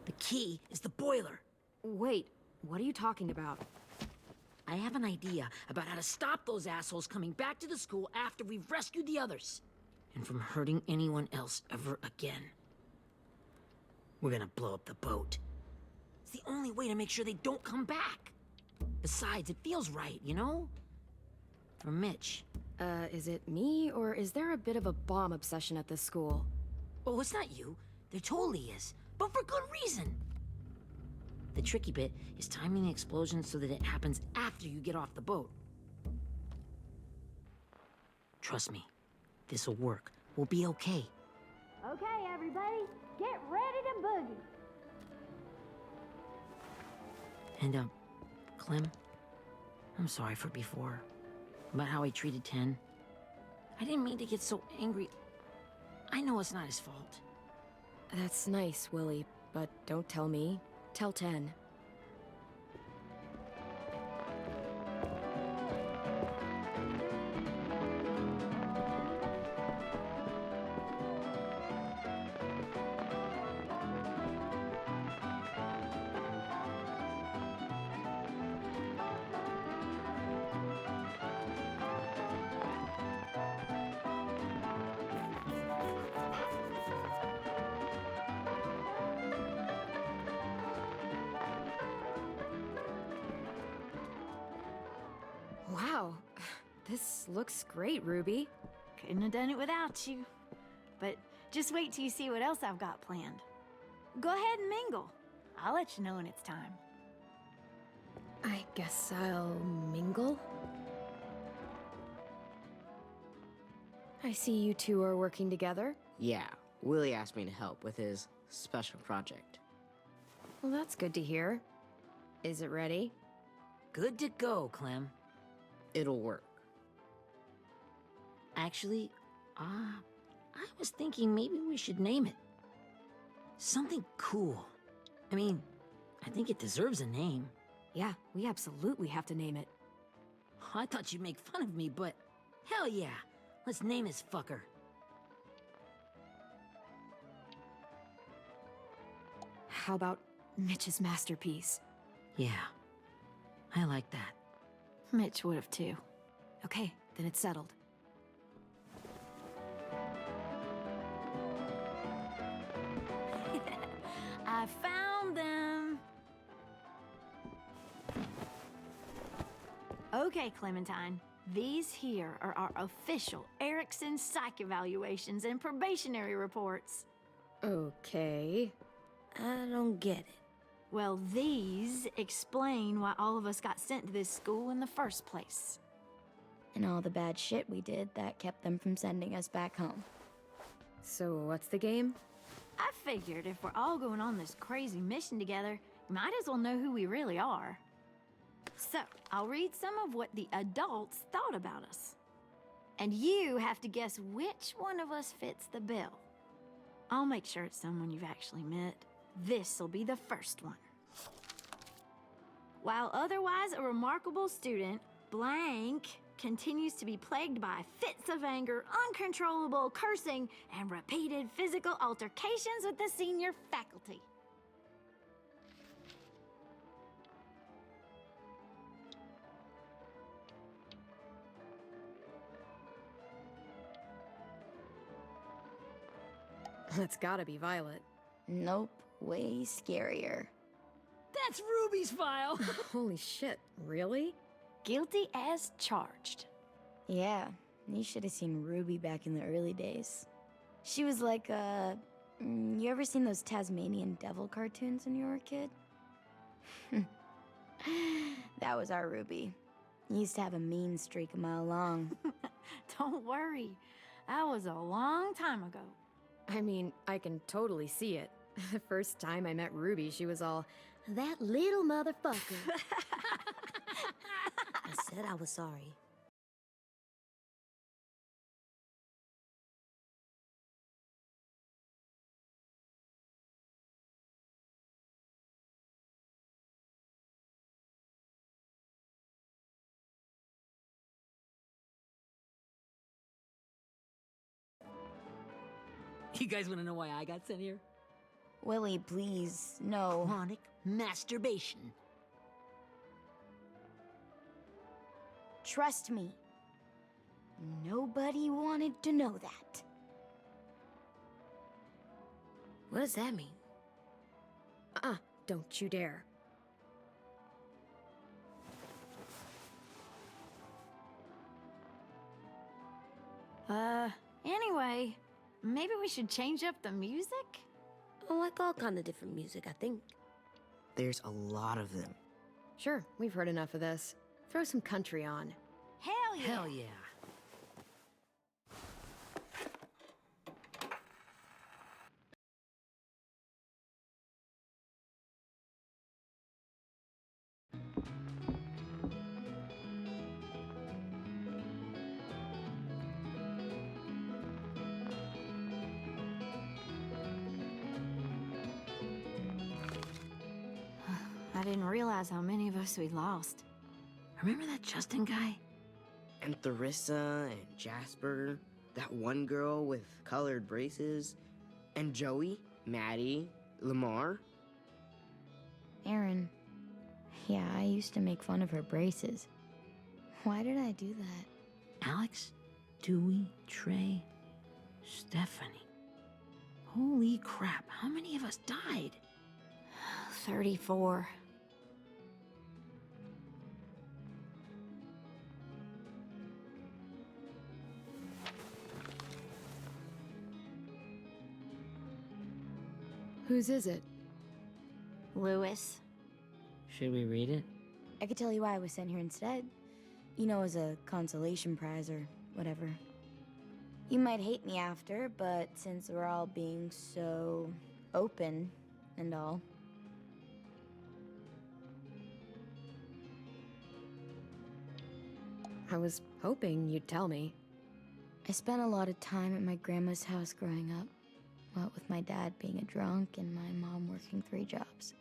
The key is the boiler. Wait, what are you talking about? I have an idea about how to stop those assholes coming back to the school after we've rescued the others. And from hurting anyone else ever again. We're gonna blow up the boat. It's the only way to make sure they don't come back. Besides, it feels right, you know? For Mitch. Is it me, or is there a bit of a bomb obsession at this school? Oh, it's not you. There totally is. But for good reason. The tricky bit is timing the explosion so that it happens after you get off the boat. Trust me, this'll work. We'll be okay. Okay, everybody, get ready to boogie. And, Clem, I'm sorry for before. About how I treated Ten. I didn't mean to get so angry. I know it's not his fault. That's nice, Willie, but don't tell me. Tell 10. Wow, this looks great, Ruby. Couldn't have done it without you. But just wait till you see what else I've got planned. Go ahead and mingle. I'll let you know when it's time. I guess I'll mingle? I see you two are working together. Yeah, Willie asked me to help with his special project. Well, that's good to hear. Is it ready? Good to go, Clem. It'll work. Actually, I was thinking maybe we should name it. Something cool. I mean, I think it deserves a name. Yeah, we absolutely have to name it. I thought you'd make fun of me, but hell yeah. Let's name this fucker. How about Mitch's masterpiece? Yeah, I like that. Mitch would have too. Okay, then it's settled. I found them! Okay, Clementine. These here are our official Erickson psych evaluations and probationary reports. Okay. I don't get it. Well, these explain why all of us got sent to this school in the first place. And all the bad shit we did that kept them from sending us back home. So what's the game? I figured if we're all going on this crazy mission together, we might as well know who we really are. So, I'll read some of what the adults thought about us. And you have to guess which one of us fits the bill. I'll make sure it's someone you've actually met. This'll be the first one. While otherwise a remarkable student, blank continues to be plagued by fits of anger, uncontrollable cursing, and repeated physical altercations with the senior faculty. That's gotta be Violet. Nope, way scarier. That's Ruby's file! Holy shit, really? Guilty as charged. Yeah, you should have seen Ruby back in the early days. She was like you ever seen those Tasmanian devil cartoons when you were a kid? That was our Ruby. Used to have a mean streak a mile long. Don't worry, that was a long time ago. I mean, I can totally see it. The first time I met Ruby, she was all, "That little motherfucker." I said I was sorry. You guys want to know why I got sent here? Willie, please, no. Chronic masturbation. Trust me. Nobody wanted to know that. What does that mean? Don't you dare. Anyway, maybe we should change up the music? I like all kind of different music, I think. There's a lot of them. Sure, we've heard enough of this. Throw some country on. Hell yeah! Hell yeah. I didn't realize how many of us we'd lost. Remember that Justin guy? And Theresa and Jasper, that one girl with colored braces, and Joey, Maddie, Lamar. Aaron. Yeah, I used to make fun of her braces. Why did I do that? Alex, Dewey, Trey, Stephanie. Holy crap, how many of us died? 34. Whose is it? Lewis. Should we read it? I could tell you why I was sent here instead. You know, as a consolation prize or whatever. You might hate me after, but since we're all being so open and all. I was hoping you'd tell me. I spent a lot of time at my grandma's house growing up. What with my dad being a drunk and my mom working 3 jobs.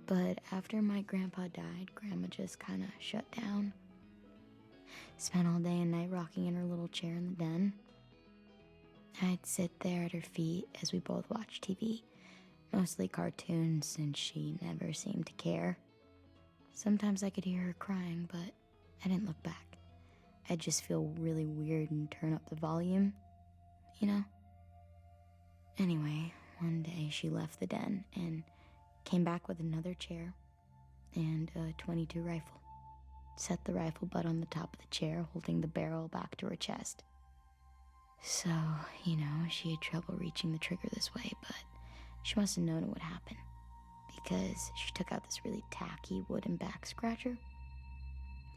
But after my grandpa died, Grandma just kinda shut down. spent all day and night rocking in her little chair in the den. I'd sit there at her feet as we both watched TV, mostly cartoons since she never seemed to care. Sometimes I could hear her crying, but I didn't look back. I'd just feel really weird and turn up the volume, you know? Anyway, one day she left the den and came back with another chair and a .22 rifle. Set the rifle butt on the top of the chair, holding the barrel back to her chest. So, you know, she had trouble reaching the trigger this way, but she must have known it would happen, because she took out this really tacky wooden back scratcher,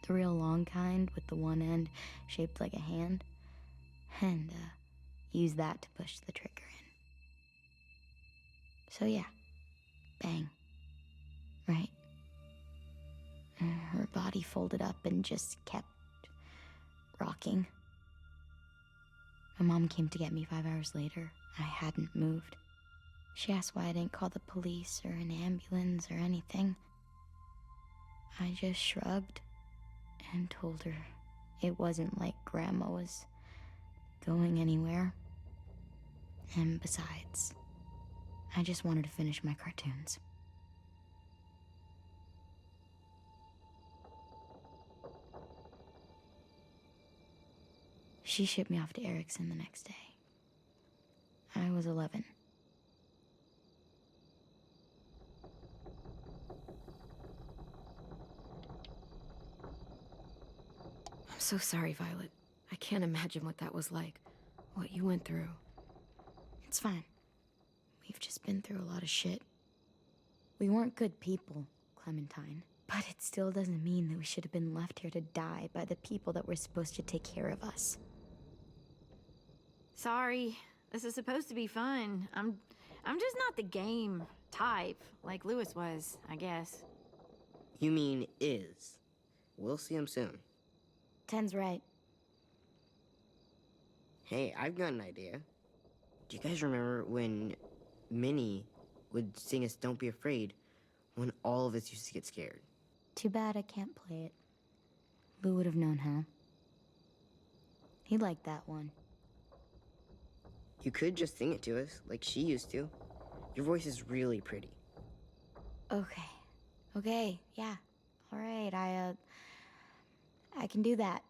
the real long kind with the one end shaped like a hand, and used that to push the trigger in. So yeah, bang, right? Her body folded up and just kept rocking. My mom came to get me 5 hours later. I hadn't moved. She asked why I didn't call the police or an ambulance or anything. I just shrugged and told her it wasn't like Grandma was going anywhere. And besides, I just wanted to finish my cartoons. She shipped me off to Erickson the next day. I was 11. I'm so sorry, Violet. I can't imagine what that was like. What you went through. It's fine. We've just been through a lot of shit. We weren't good people, Clementine. But it still doesn't mean that we should have been left here to die by the people that were supposed to take care of us. Sorry, this is supposed to be fun. I'm just not the game type, like Lewis was, I guess. You mean is. We'll see him soon. Ten's right. Hey, I've got an idea. Do you guys remember when Minnie would sing us Don't Be Afraid when all of us used to get scared? Too bad I can't play it. Lou would have known how. He liked that one. You could just sing it to us, like she used to. Your voice is really pretty. Okay, yeah. All right, I can do that.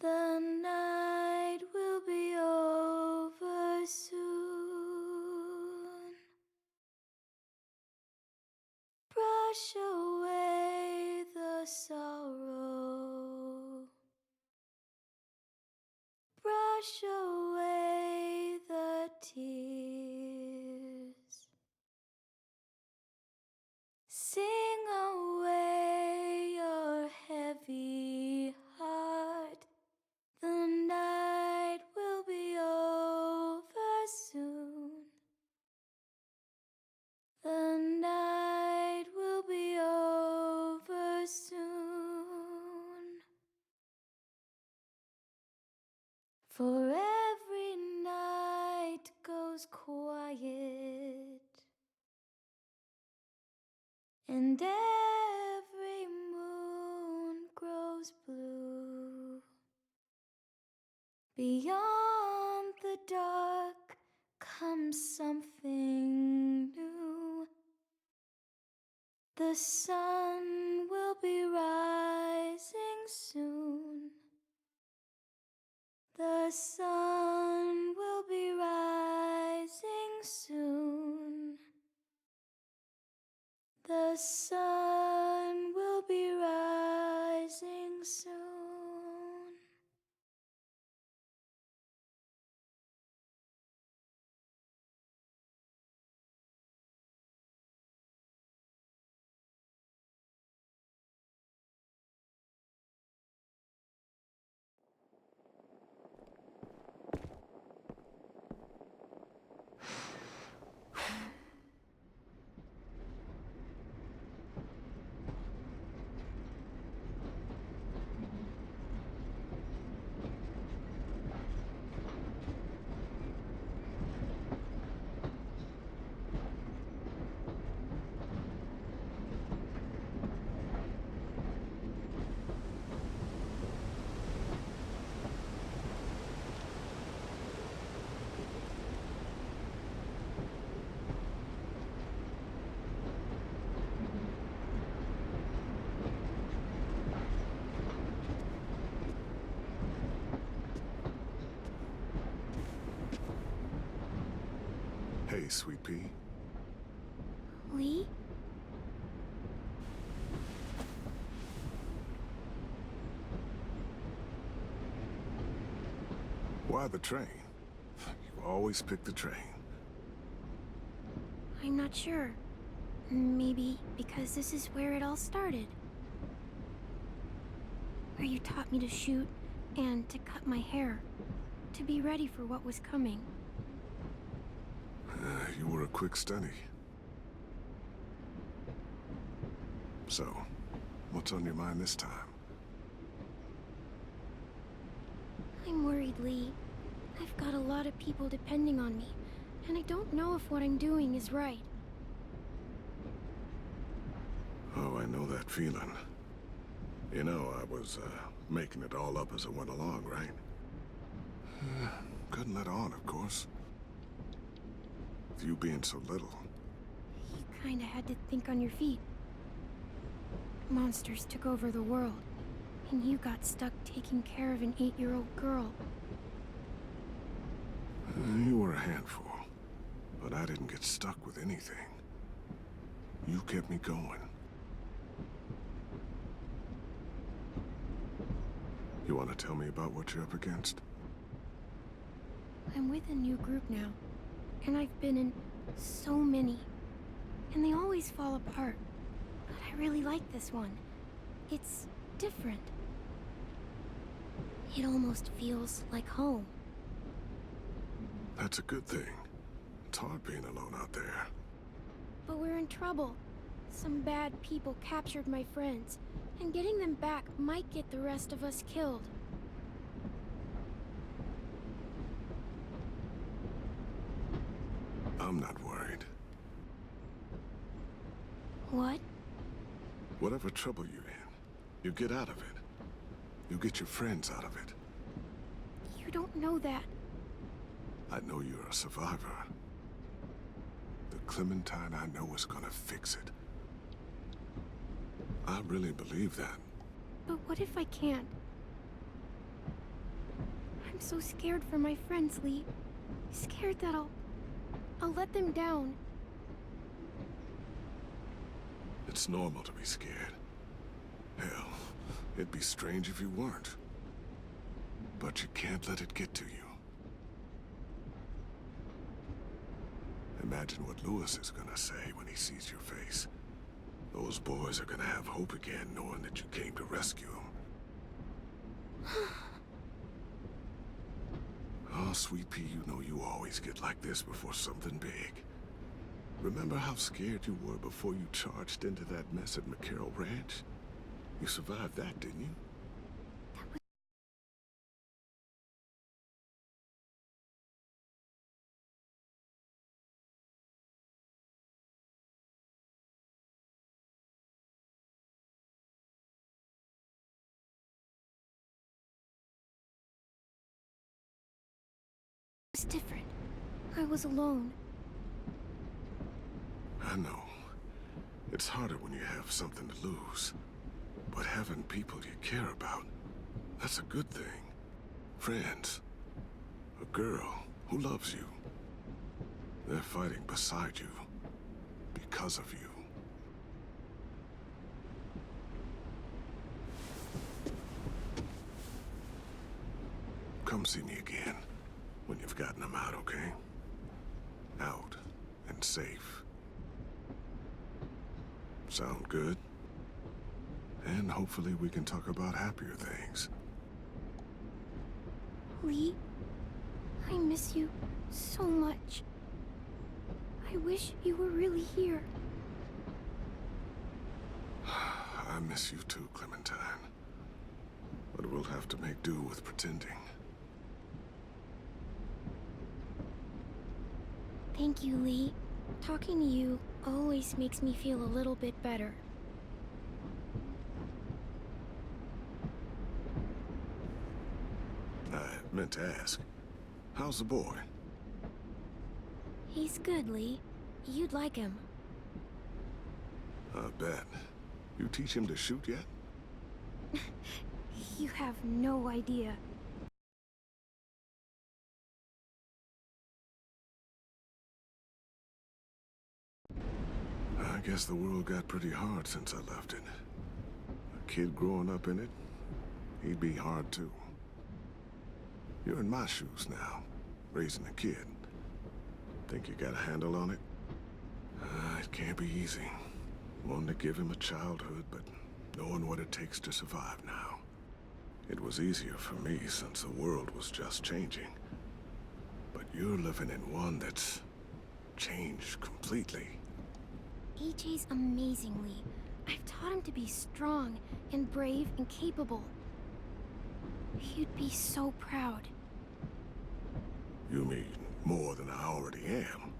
The night will be over soon. Brush away the sorrow. Brush away the tears. Sing away your heavy heart. The night will be over soon. The night will be over soon. For every night goes quiet, and every moon grows blue. Beyond the dark comes something new. The sun will be rising soon. The sun will be rising soon. The sun will be rising soon. Hey, Sweet Pea. Lee? Why the train? You always pick the train. I'm not sure. Maybe because this is where it all started. Where you taught me to shoot and to cut my hair. To be ready for what was coming. You were a quick study. So, what's on your mind this time? I'm worried, Lee. I've got a lot of people depending on me, and I don't know if what I'm doing is right. Oh, I know that feeling. You know, I was, making it all up as I went along, right? Couldn't let on, of course. With you being so little. You kinda had to think on your feet. Monsters took over the world, and you got stuck taking care of an 8-year-old girl. You were a handful, but I didn't get stuck with anything. You kept me going. You want to tell me about what you're up against? I'm with a new group now, and I've been in so many, and they always fall apart. But I really like this one. It's different. It almost feels like home. That's a good thing. It's hard being alone out there. But we're in trouble. Some bad people captured my friends, and getting them back might get the rest of us killed. I'm not worried. What? Whatever trouble you're in, you get out of it. You get your friends out of it. You don't know that. I know you're a survivor. The Clementine I know is gonna fix it. I really believe that. But what if I can't? I'm so scared for my friends, Lee. Scared that I'll let them down. It's normal to be scared. Hell, it'd be strange if you weren't. But you can't let it get to you. Imagine what Lewis is gonna say when he sees your face. Those boys are gonna have hope again, knowing that you came to rescue them. Oh, Sweet Pea, you know you always get like this before something big. Remember how scared you were before you charged into that mess at McCarroll Ranch? You survived that, didn't you? It was different. I was alone. I know. It's harder when you have something to lose. But having people you care about, that's a good thing. Friends. A girl who loves you. They're fighting beside you. Because of you. Come see me again. When you've gotten them out, okay? Out and safe. Sound good? And hopefully we can talk about happier things. Lee, I miss you so much. I wish you were really here. I miss you too, Clementine. But we'll have to make do with pretending. Thank you, Lee. Talking to you always makes me feel a little bit better. I meant to ask, how's the boy? He's good, Lee. You'd like him. I bet. You teach him to shoot yet? You have no idea. I guess the world got pretty hard since I left it. A kid growing up in it, he'd be hard too. You're in my shoes now, raising a kid. Think you got a handle on it? It can't be easy. Wanting to give him a childhood, but knowing what it takes to survive now. It was easier for me since the world was just changing. But you're living in one that's changed completely. AJ's amazing, Lee. I've taught him to be strong and brave and capable. He'd be so proud. You mean more than I already am?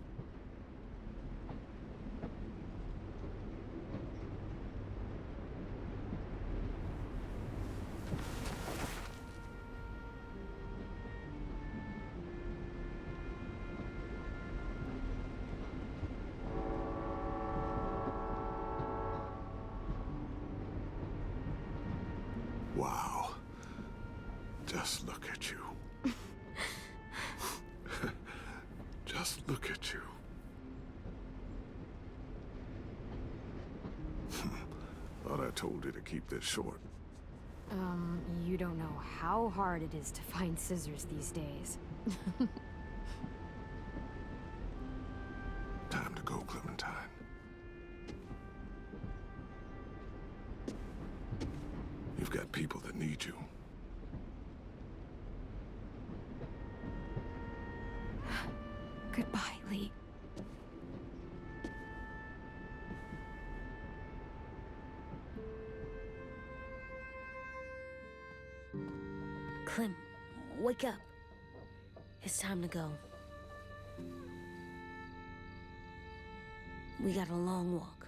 Wow. Just look at you. Just look at you. Thought I told you to keep this short. You don't know how hard it is to find scissors these days. Time to go, Clementine. You've got people that need you. Goodbye, Lee. Clem, wake up. It's time to go. We got a long walk.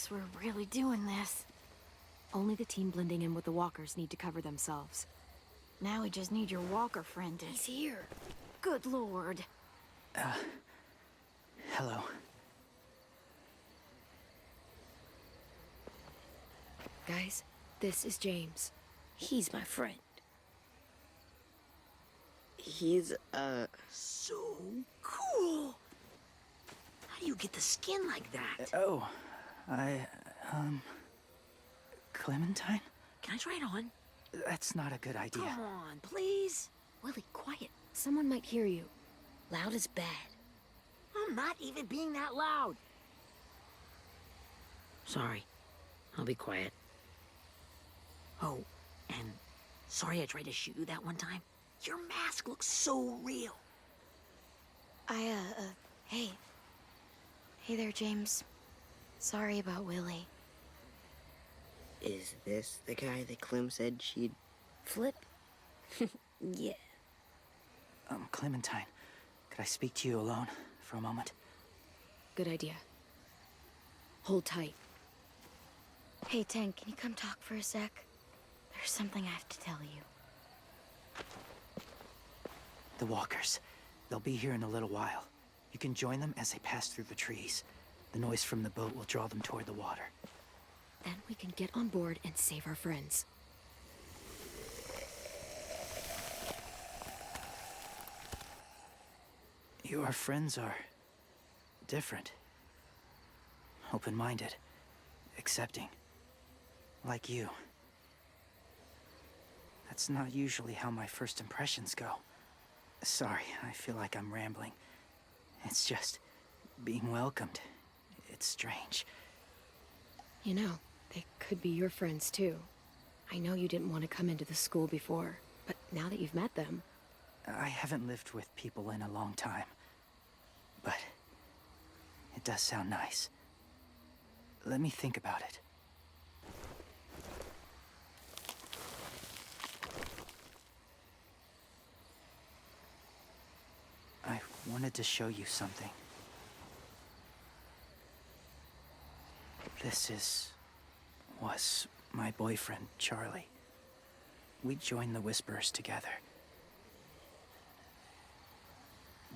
guess we're really doing this. Only the team blending in with the walkers need to cover themselves. Now we just need your walker friend to... He's here. Good lord. Hello. Guys, this is James. He's my friend. He's, So cool. How do you get the skin like that? Oh, Clementine? Can I try it on? That's not a good idea. Come on, please. Willie, quiet. Someone might hear you. Loud is bad. I'm not even being that loud. Sorry. I'll be quiet. Oh, and sorry I tried to shoot you that one time. Your mask looks so real. Hey. Hey there, James. Sorry about Willie. is this the guy that Clem said she'd... Flip? Yeah. Clementine, could I speak to you alone for a moment? Good idea. Hold tight. Hey, Tank, can you come talk for a sec? There's something I have to tell you. The walkers. They'll be here in a little while. You can join them as they pass through the trees. The noise from the boat will draw them toward the water. Then we can get on board and save our friends. Your friends are... different. Open-minded. Accepting. Like you. That's not usually how my first impressions go. Sorry, I feel like I'm rambling. It's just... being welcomed. It's strange. You know, they could be your friends too. I know you didn't want to come into the school before, but now that you've met them... I haven't lived with people in a long time. But... it does sound nice. Let me think about it. I wanted to show you something. This was my boyfriend, Charlie. We joined the Whisperers together.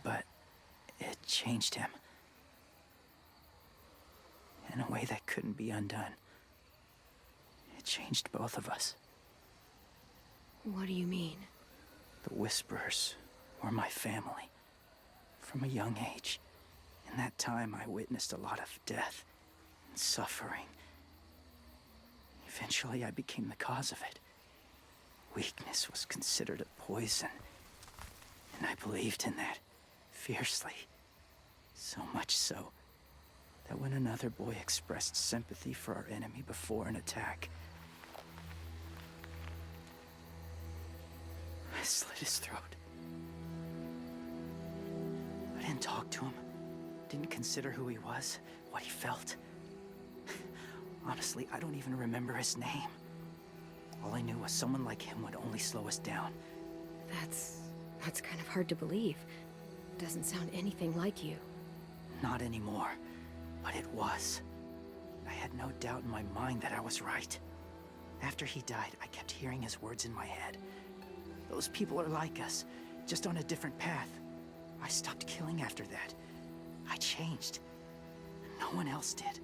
But it changed him. In a way that couldn't be undone. It changed both of us. What do you mean? The Whisperers were my family. From a young age. In that time, I witnessed a lot of death and suffering. Eventually, I became the cause of it. Weakness was considered a poison. And I believed in that fiercely. So much so that when another boy expressed sympathy for our enemy before an attack, I slit his throat. I didn't talk to him, didn't consider who he was, what he felt. Honestly, I don't even remember his name. All I knew was someone like him would only slow us down. That's kind of hard to believe. Doesn't sound anything like you. Not anymore, but it was. I had no doubt in my mind that I was right. After he died, I kept hearing his words in my head. Those people are like us, just on a different path. I stopped killing after that. I changed. No one else did.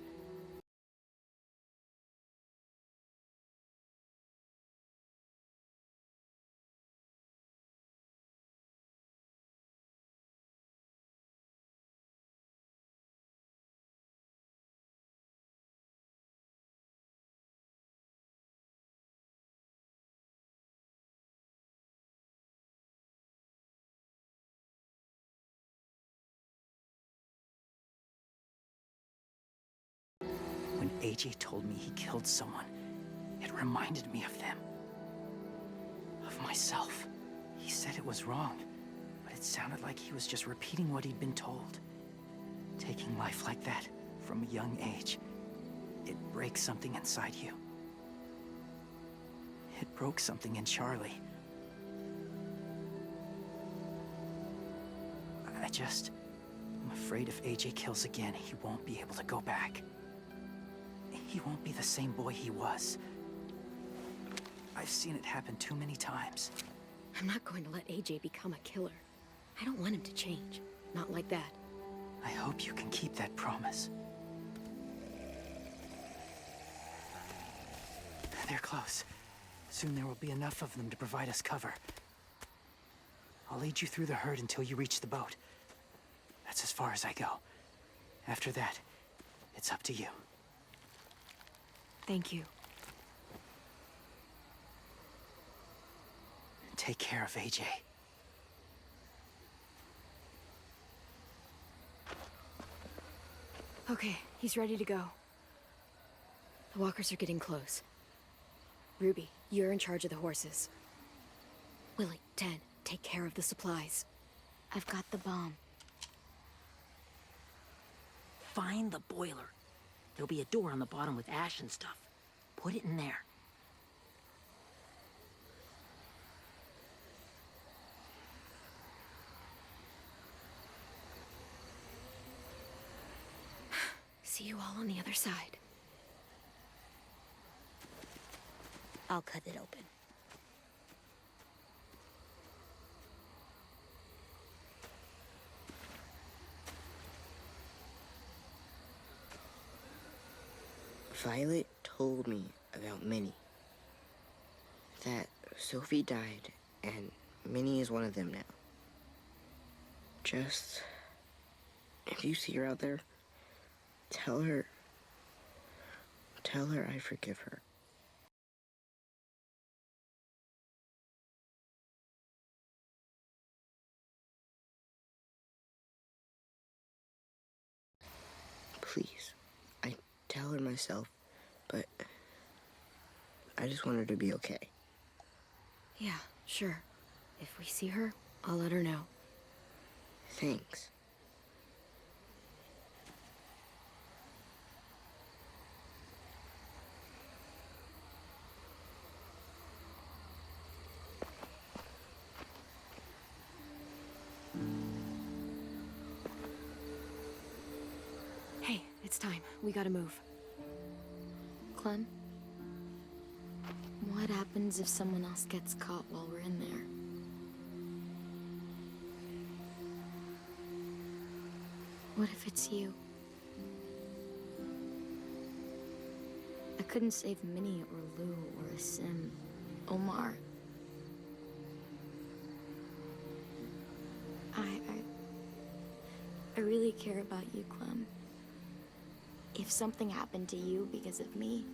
When AJ told me he killed someone, it reminded me of them. Of myself. He said it was wrong, but it sounded like he was just repeating what he'd been told. Taking life like that from a young age, it breaks something inside you. It broke something in Charlie. I'm afraid if AJ kills again, he won't be able to go back. He won't be the same boy he was. I've seen it happen too many times. I'm not going to let AJ become a killer. I don't want him to change. Not like that. I hope you can keep that promise. They're close. Soon there will be enough of them to provide us cover. I'll lead you through the herd until you reach the boat. That's as far as I go. After that, it's up to you. Thank you. Take care of AJ. Okay, he's ready to go. The walkers are getting close. Ruby, you're in charge of the horses. Willie, Ted, take care of the supplies. I've got the bomb. Find the boiler. There'll be a door on the bottom with ash and stuff. Put it in there. See you all on the other side. I'll cut it open. Violet told me about Minnie. That Sophie died, and Minnie is one of them now. Just, if you see her out there, tell her I forgive her. Please, I tell her myself, but I just want her to be okay. Yeah, sure. If we see her, I'll let her know. Thanks. Hey, it's time. We gotta move. Clem? What happens if someone else gets caught while we're in there? What if it's you? I couldn't save Minnie or Lou or Sim, Omar. I really care about you, Clem. If something happened to you because of me,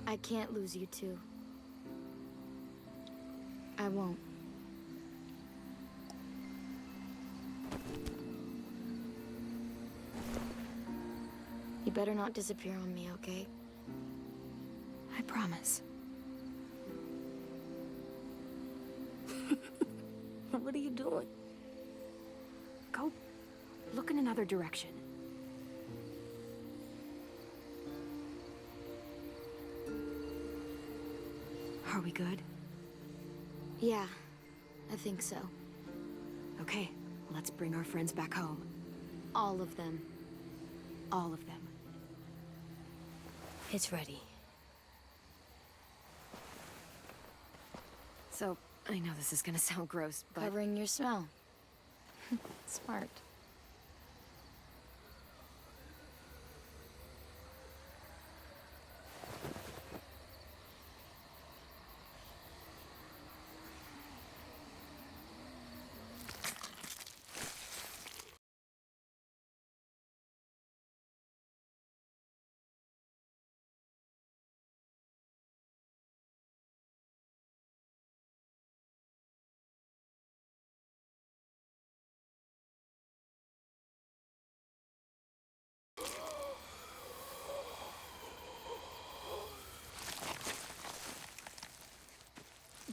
I can't lose you too. I won't. You better not disappear on me, okay? I promise. What are you doing? Go look in another direction. Are we good? Yeah, I think so. Okay, let's bring our friends back home. All of them. All of them. It's ready. So, I know this is gonna sound gross, but... Covering your smell. Smart.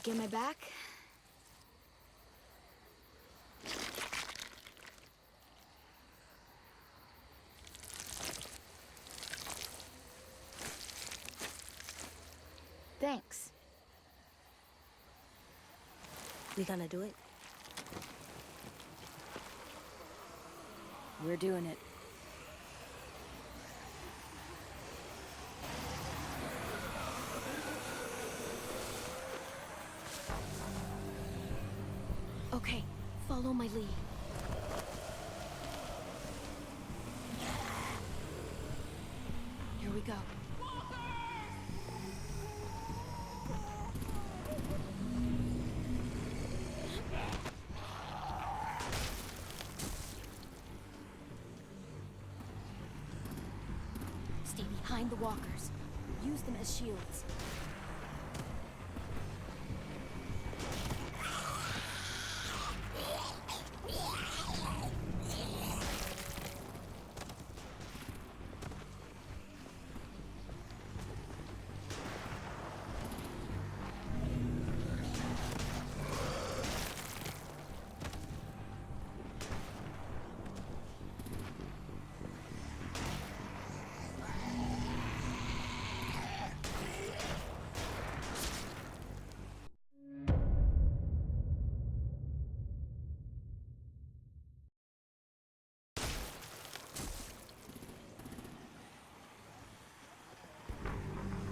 Get my back? Thanks. We gonna do it? We're doing it. Okay, follow my lead. Here we go. Stay behind the walkers. Use them as shields.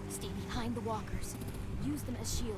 Stay behind the walkers. Use them as shields.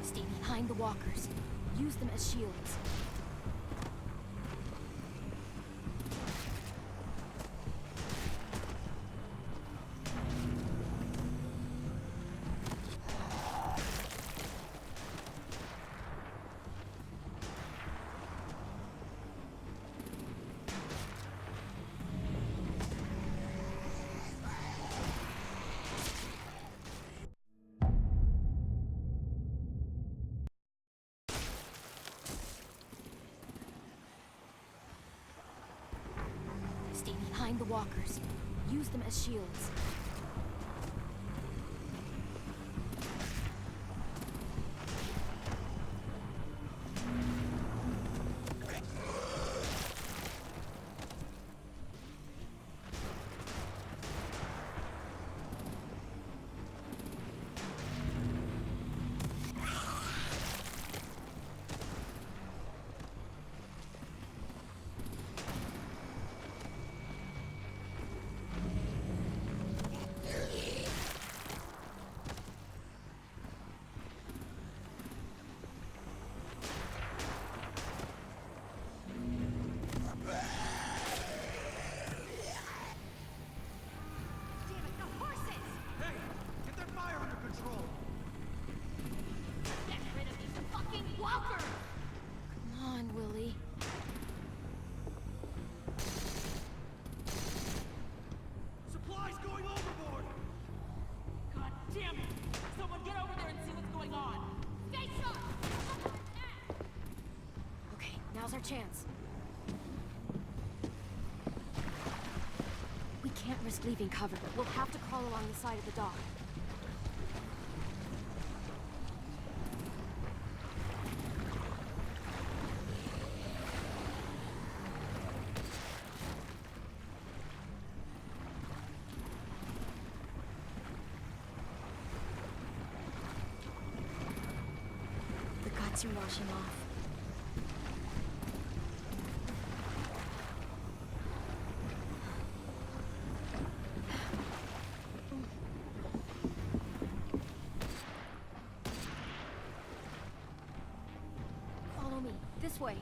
Stay behind the walkers. Use them as shields. Stay behind the walkers. Use them as shields. Now's our chance. We can't risk leaving cover. We'll have to crawl along the side of the dock. The guts are washing off. This way.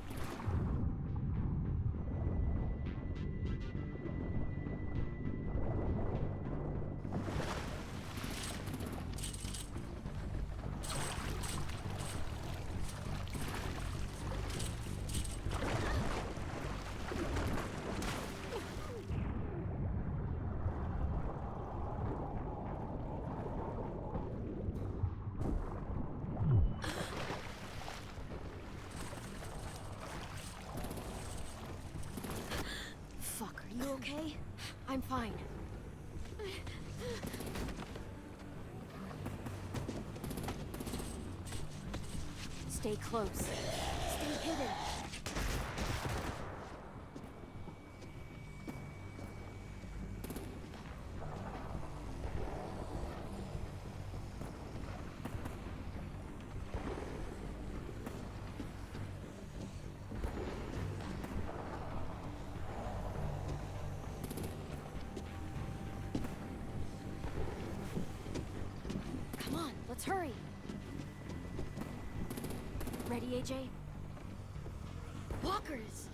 I'm fine. Stay close. Stay hidden. Come on, let's hurry. Ready, AJ? Walkers!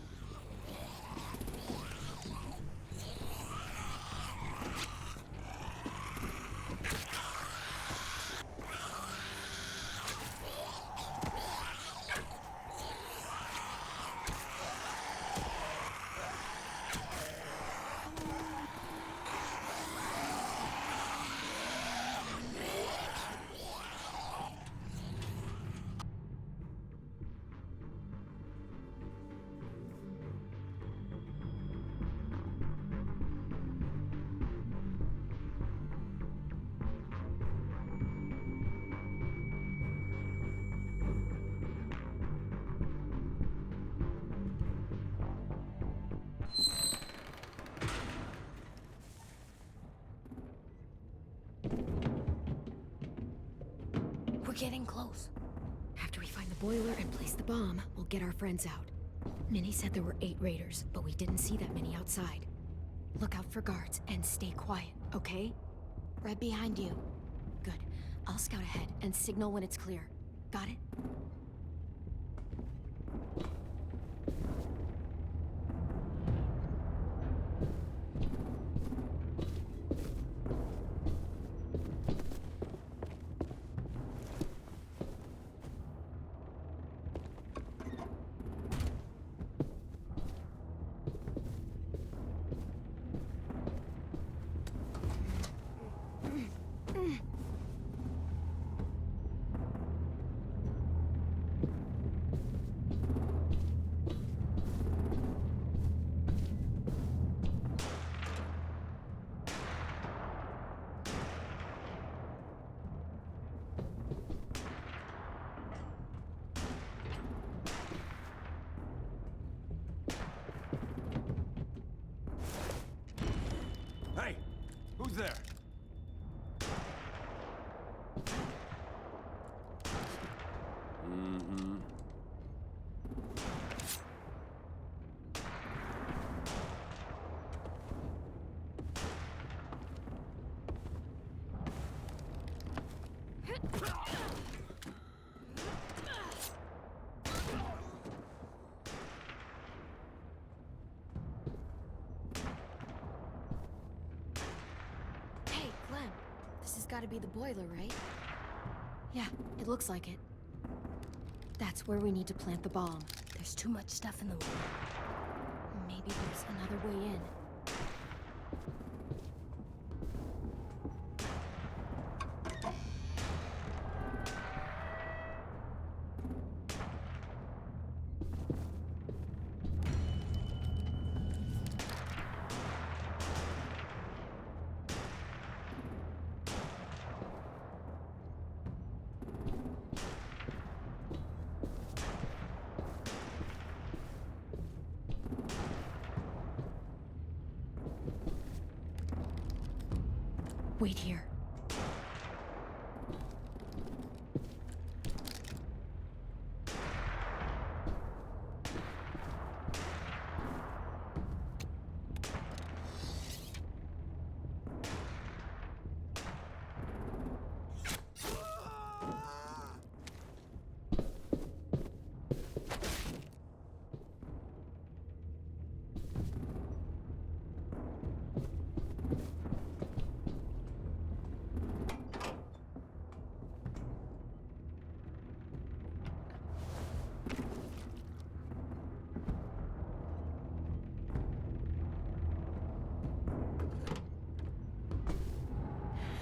We're getting close. After we find the boiler and place the bomb, we'll get our friends out. Minnie said there were 8 raiders, but we didn't see that many outside. Look out for guards and stay quiet, okay? Right behind you. Good. I'll scout ahead and signal when it's clear. Got it? Hey! Who's there? Mm-hmm. Hey, Clem. This has got to be the boiler, right? Yeah, it looks like it. That's where we need to plant the bomb. There's too much stuff in the way. Maybe there's another way in. Wait here.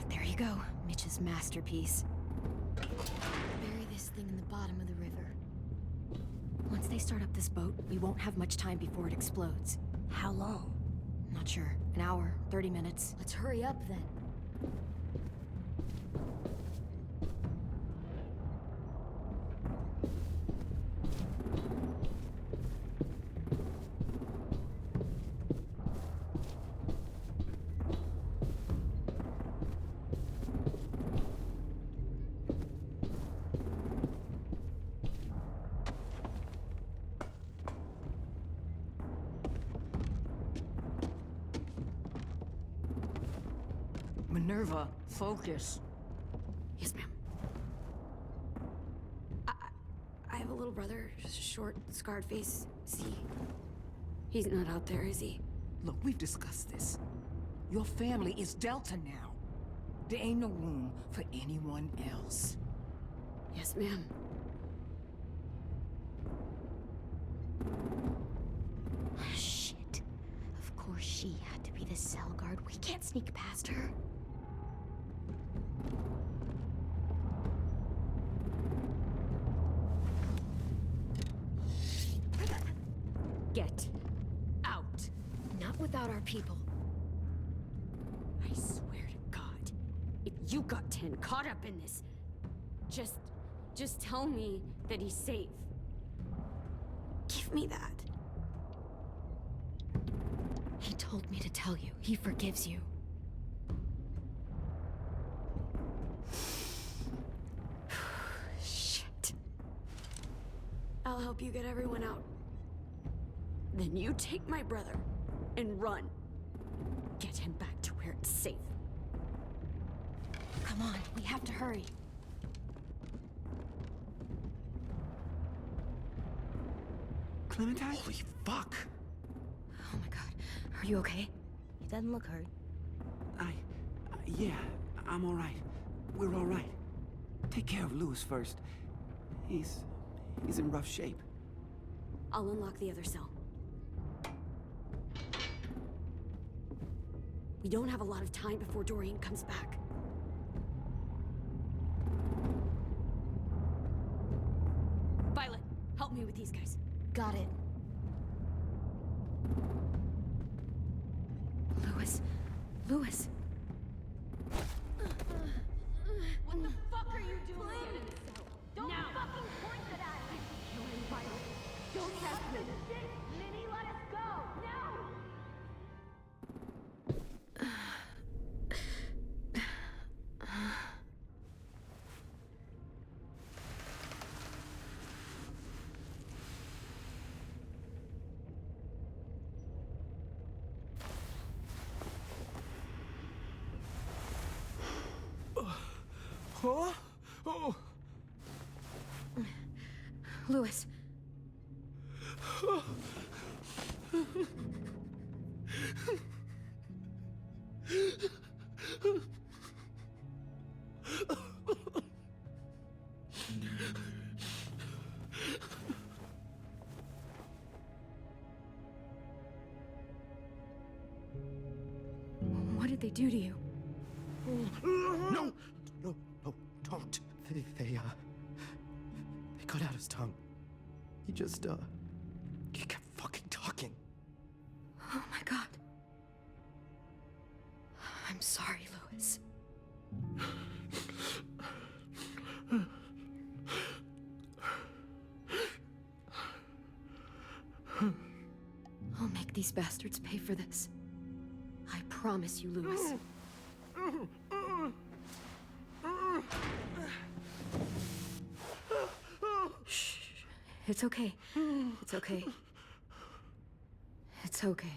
There you go, Mitch's masterpiece. Bury this thing in the bottom of the river. Once they start up this boat, we won't have much time before it explodes. How long? Not sure. An hour, 30 minutes. Let's hurry up then. Minerva, focus. Yes, ma'am. I have a little brother, short, scarred face. See? He's not out there, is he? Look, we've discussed this. Your family is Delta now. There ain't no room for anyone else. Yes, ma'am. Shit. Of course she had to be the cell guard. We can't sneak past her. Get out. Not without our people. I swear to God, if you got 10 caught up in this, just tell me that he's safe. Give me that. He told me to tell you. He forgives you. Shit. I'll help you get everyone out. Then you take my brother and run. Get him back to where it's safe. Come on, we have to hurry. Clementine? Holy fuck! Oh my God. Are you okay? He doesn't look hurt. Yeah, I'm all right. We're all right. Take care of Louis first. He's in rough shape. I'll unlock the other cell. We don't have a lot of time before Dorian comes back. Violet, help me with these guys. Got it. Louis. What the fuck are you doing? Don't fucking point it at me! Killing Violet. Don't test me. Minnie, let us go! Now! Huh? Oh. Louis. What did they do to you? No, don't. They cut out his tongue. He just, he kept fucking talking. Oh my God. I'm sorry, Louis. I'll make these bastards pay for this. I promise you, Louis. Shh. It's okay. It's okay. It's okay.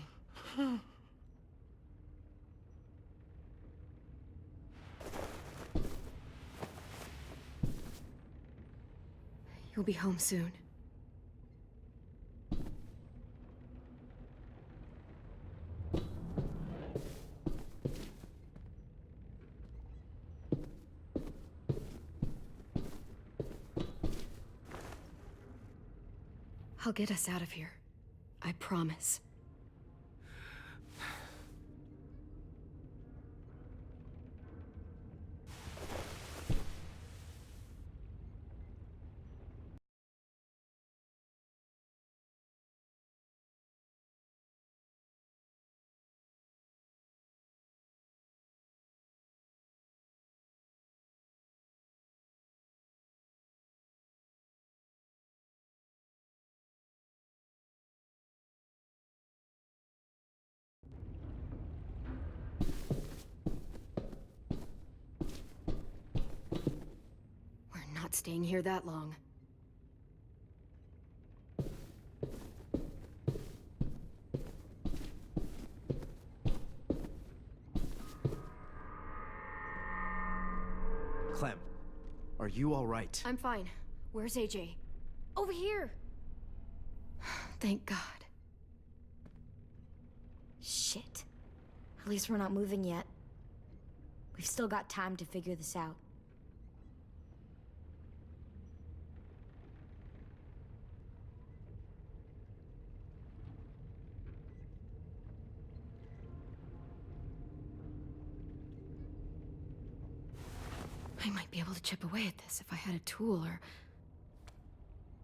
You'll be home soon. I'll get us out of here. I promise. staying here that long. Clem, are you all right? I'm fine. Where's AJ? Over here! Thank God. Shit. At least we're not moving yet. We've still got time to figure this out. I might be able to chip away at this if I had a tool or...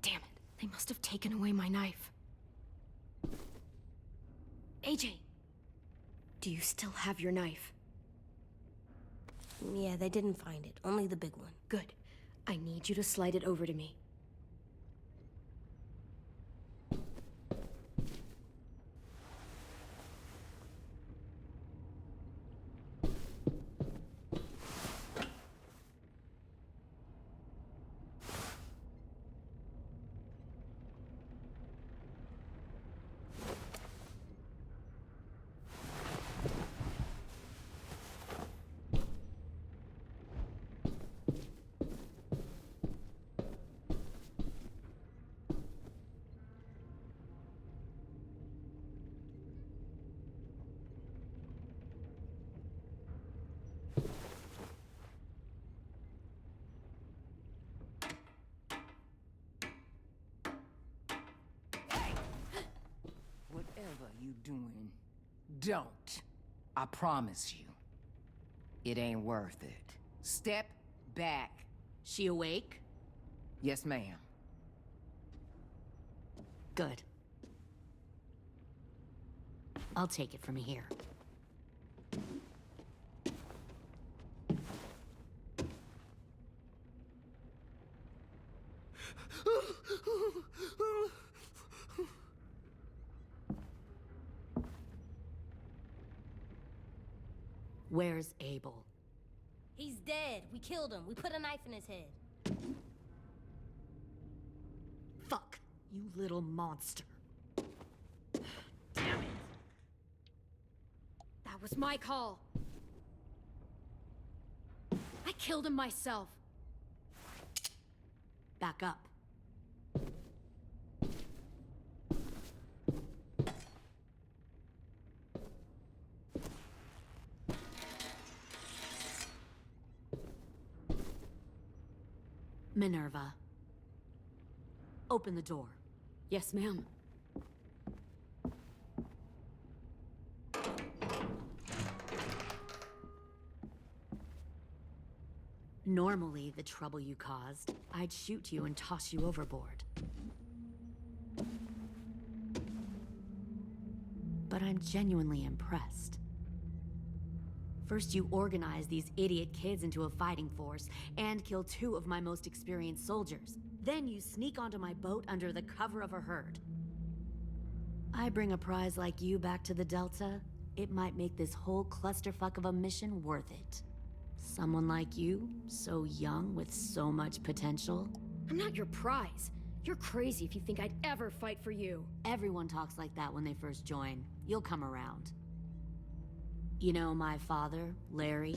Damn it, they must have taken away my knife. AJ! Do you still have your knife? Yeah, they didn't find it. Only the big one. Good. I need you to slide it over to me. Whatever you doing, don't. I promise you. It ain't worth it. Step back. She awake? Yes, ma'am. Good. I'll take it from here. Where's Abel? He's dead. We killed him. We put a knife in his head. Fuck, you little monster. Damn it! That was my call. I killed him myself. Back up. Minerva. Open the door. Yes, ma'am. Normally, the trouble you caused, I'd shoot you and toss you overboard. But I'm genuinely impressed. First, you organize these idiot kids into a fighting force and kill 2 of my most experienced soldiers. Then you sneak onto my boat under the cover of a herd. I bring a prize like you back to the Delta, it might make this whole clusterfuck of a mission worth it. Someone like you, so young with so much potential. I'm not your prize. You're crazy if you think I'd ever fight for you. Everyone talks like that when they first join. You'll come around. You know, my father, Larry,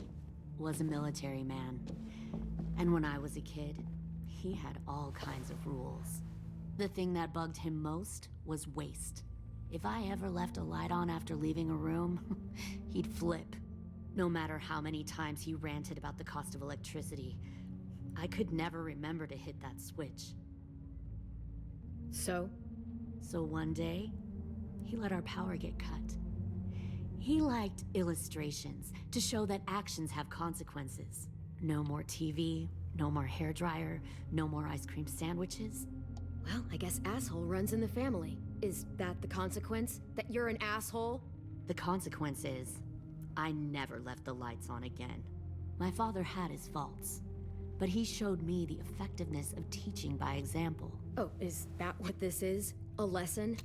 was a military man. And when I was a kid, he had all kinds of rules. The thing that bugged him most was waste. If I ever left a light on after leaving a room, he'd flip. No matter how many times he ranted about the cost of electricity, I could never remember to hit that switch. So one day, he let our power get cut. He liked illustrations to show that actions have consequences. No more TV, no more hairdryer, no more ice cream sandwiches. Well, I guess asshole runs in the family. Is that the consequence? That you're an asshole? The consequence is, I never left the lights on again. My father had his faults, but he showed me the effectiveness of teaching by example. Oh, is that what this is? A lesson?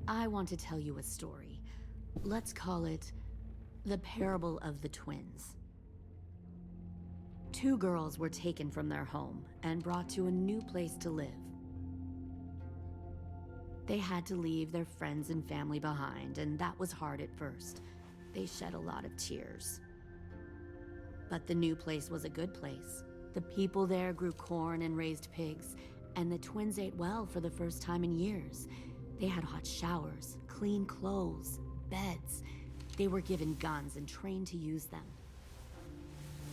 I want to tell you a story. Let's call it the Parable of the Twins. Two girls were taken from their home and brought to a new place to live. They had to leave their friends and family behind, and that was hard at first. They shed a lot of tears. But the new place was a good place. The people there grew corn and raised pigs, and the twins ate well for the first time in years. They had hot showers, clean clothes, beds. They were given guns and trained to use them.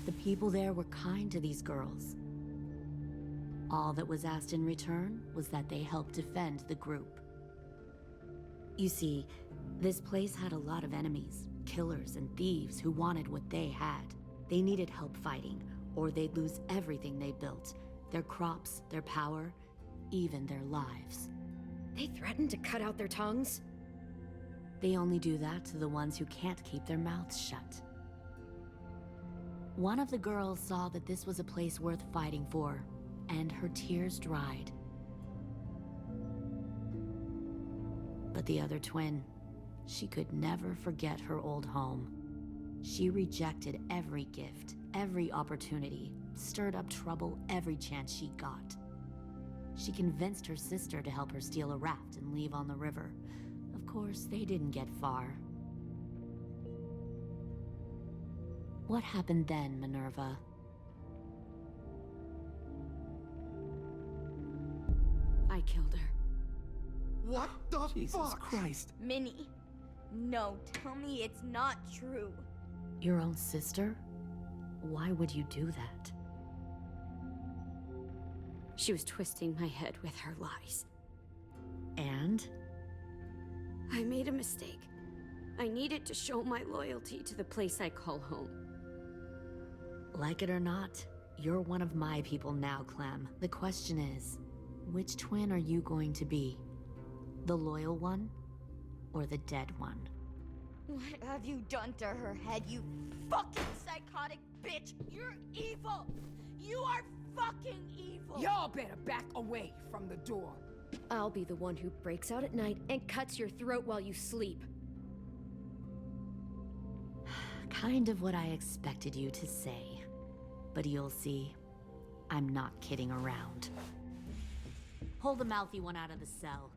The people there were kind to these girls. All that was asked in return was that they help defend the group. You see, this place had a lot of enemies, killers and thieves who wanted what they had. They needed help fighting, or they'd lose everything they built. Their crops, their power, even their lives. They threatened to cut out their tongues? They only do that to the ones who can't keep their mouths shut. One of the girls saw that this was a place worth fighting for, and her tears dried. But the other twin, she could never forget her old home. She rejected every gift, every opportunity, stirred up trouble every chance she got. She convinced her sister to help her steal a raft and leave on the river. Of course, they didn't get far. What happened then, Minerva? I killed her. What the Jesus Christ? Minnie, no, tell me it's not true. Your own sister? Why would you do that? She was twisting my head with her lies. And? I made a mistake. I needed to show my loyalty to the place I call home. Like it or not, you're one of my people now, Clem. The question is, which twin are you going to be? The loyal one, or the dead one? What have you done to her head, you fucking psychotic bitch? You're evil! You are fucking evil! Y'all better back away from the door. I'll be the one who breaks out at night and cuts your throat while you sleep. Kind of what I expected you to say. But you'll see, I'm not kidding around. Pull the mouthy one out of the cell.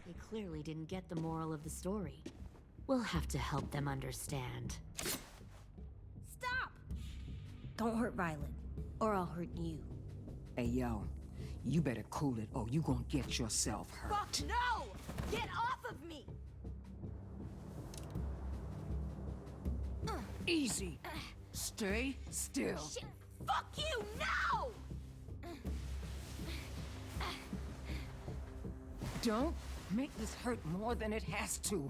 They clearly didn't get the moral of the story. We'll have to help them understand. Stop! Don't hurt Violet, or I'll hurt you. Hey, yo, you better cool it or you gonna get yourself hurt. Fuck no! Get off of me! Easy. Stay still. Shit, fuck you now! Don't make this hurt more than it has to.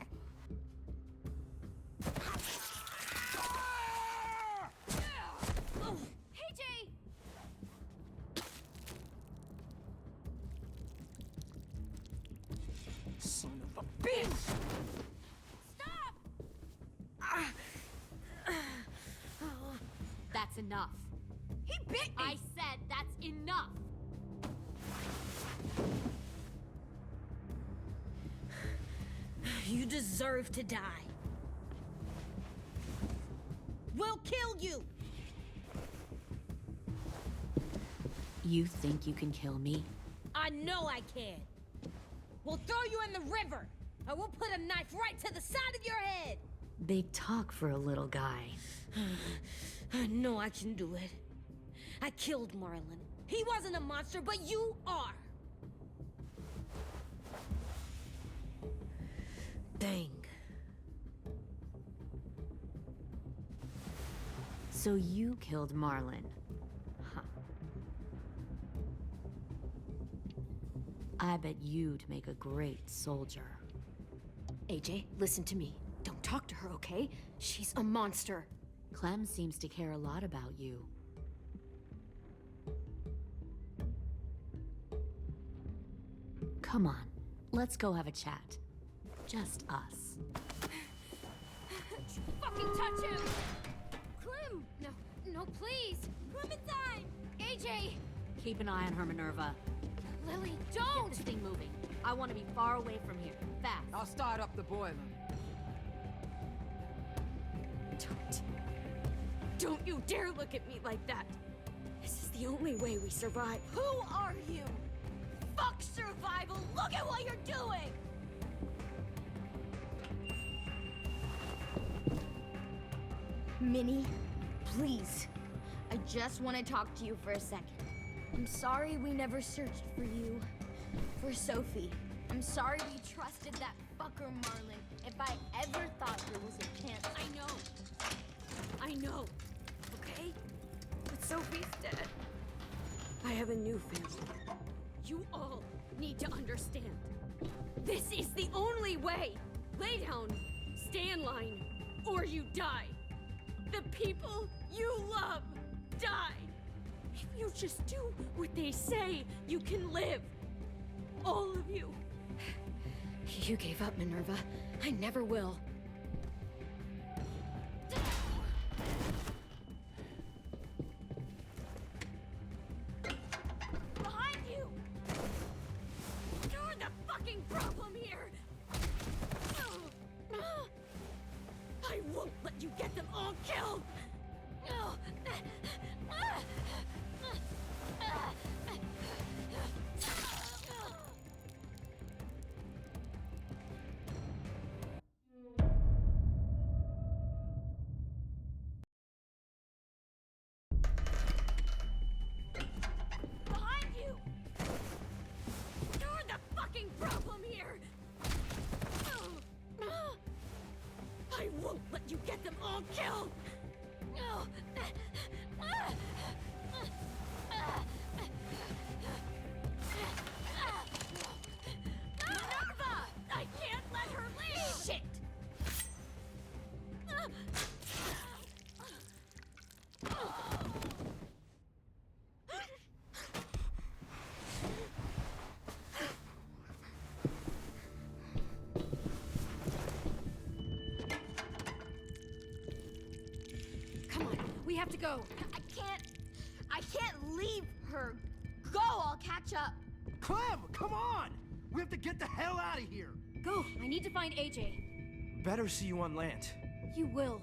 Hey, Jay! Son of a bitch! Stop! That's enough. He bit me! I said that's enough! You deserve to die. We'll kill you! You think you can kill me? I know I can. We'll throw you in the river, and we'll put a knife right to the side of your head. Big talk for a little guy. I know I can do it. I killed Marlon. He wasn't a monster, but you are. Dang. So you killed Marlon. Huh. I bet you'd make a great soldier. AJ, listen to me. Don't talk to her, okay? She's a monster. Clem seems to care a lot about you. Come on, let's go have a chat. Just us. Fucking touch him! Clem! No, no, please! Clementine! AJ! Keep an eye on her, Minerva. Lily, Get don't! this thing moving. I want to be far away from here. Fast. I'll start up the boiler. Don't you dare look at me like that. This is the only way we survive. Who are you? Fuck survival! Look at what you're doing! Minnie, please. I just want to talk to you for a second. I'm sorry we never searched for you. For Sophie. I'm sorry we trusted that fucker Marlin. If I ever thought there was a chance. I know. Okay? But Sophie's dead. I have a new family. You all need to understand. This is the only way. Lay down, stay in line, or you die. The people you love die. If you just do what they say, you can live. All of you. You gave up, Minerva. I never will. Behind you! You're the fucking problem here! I won't let you get them all killed! Behind you! You're the fucking problem here! I won't let you get them all killed! Minerva! I can't let her leave! Shit! Come on, we have to go. I can't leave her. Go, I'll catch up. Clem, come on! We have to get the hell out of here! Go, I need to find AJ. Better see you on land. You will.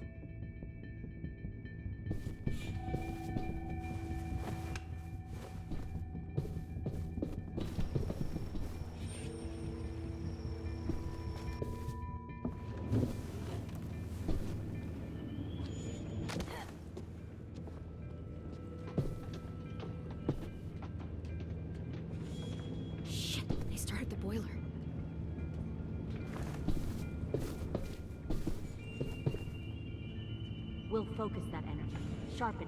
Shit, they started the boiler. We'll focus that energy, sharpen it.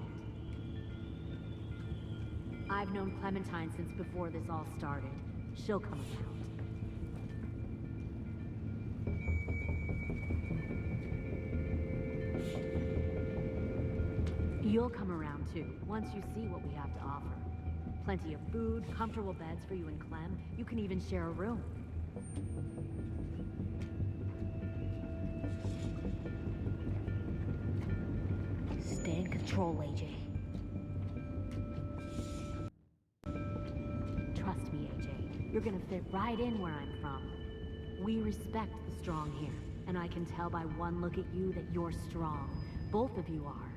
I've known Clementine since before this all started. She'll come around. You'll come around too, once you see what we have to offer. Plenty of food, comfortable beds for you and Clem. You can even share a room. Stay in control, AJ. Trust me, AJ. You're gonna fit right in where I'm from. We respect the strong here, and I can tell by one look at you that you're strong. Both of you are.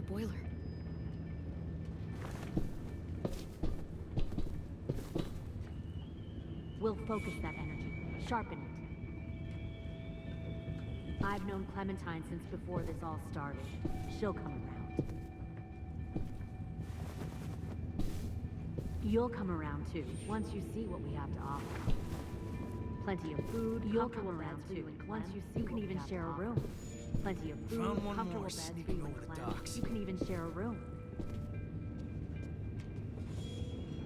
boiler. We'll focus that energy, sharpen it. I've known Clementine since before this all started. She'll come around. You'll come around too, once you see what we have to offer. Plenty of food, you'll come around too, once you see you can even share a room. Plenty of food, comfortable beds for you and Clem. You can even share a room.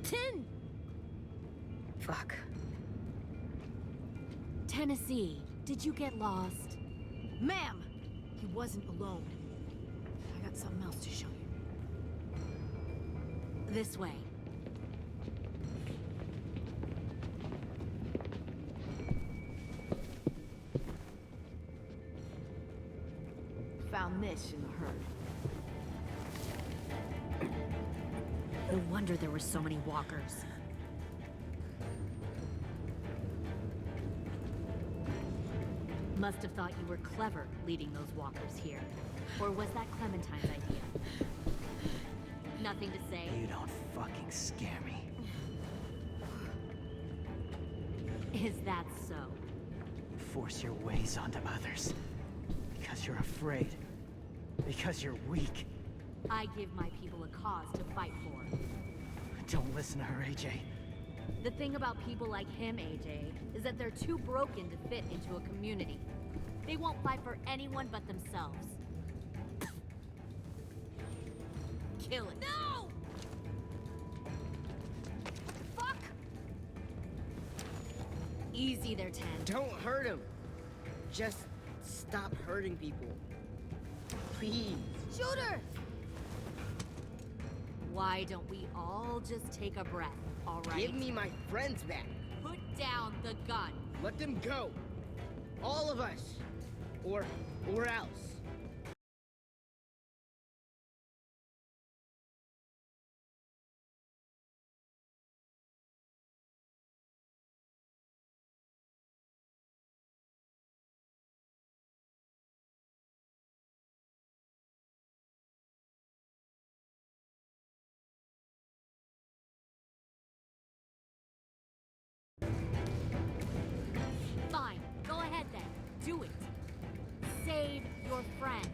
10! Fuck. Tennessee, did you get lost? Ma'am! He wasn't alone. I got something else to show you. This way. Found this in the herd. No wonder there were so many walkers. Must have thought you were clever leading those walkers here. Or was that Clementine's idea? Nothing to say? You don't fucking scare me. Is that so? You force your ways onto others. Because you're afraid. Because you're weak. I give my people a cause to fight for. Don't listen to her, AJ. The thing about people like him, AJ, is that they're too broken to fit into a community. They won't fight for anyone but themselves. Kill it. No! Fuck! Easy there, 10. Don't hurt him. Just stop hurting people. Please. Shooter! Why don't we all just take a breath, all right? Give me my friends back. Put down the gun. Let them go. All of us. Or else. Fine, go ahead then. Do it. Save your friends.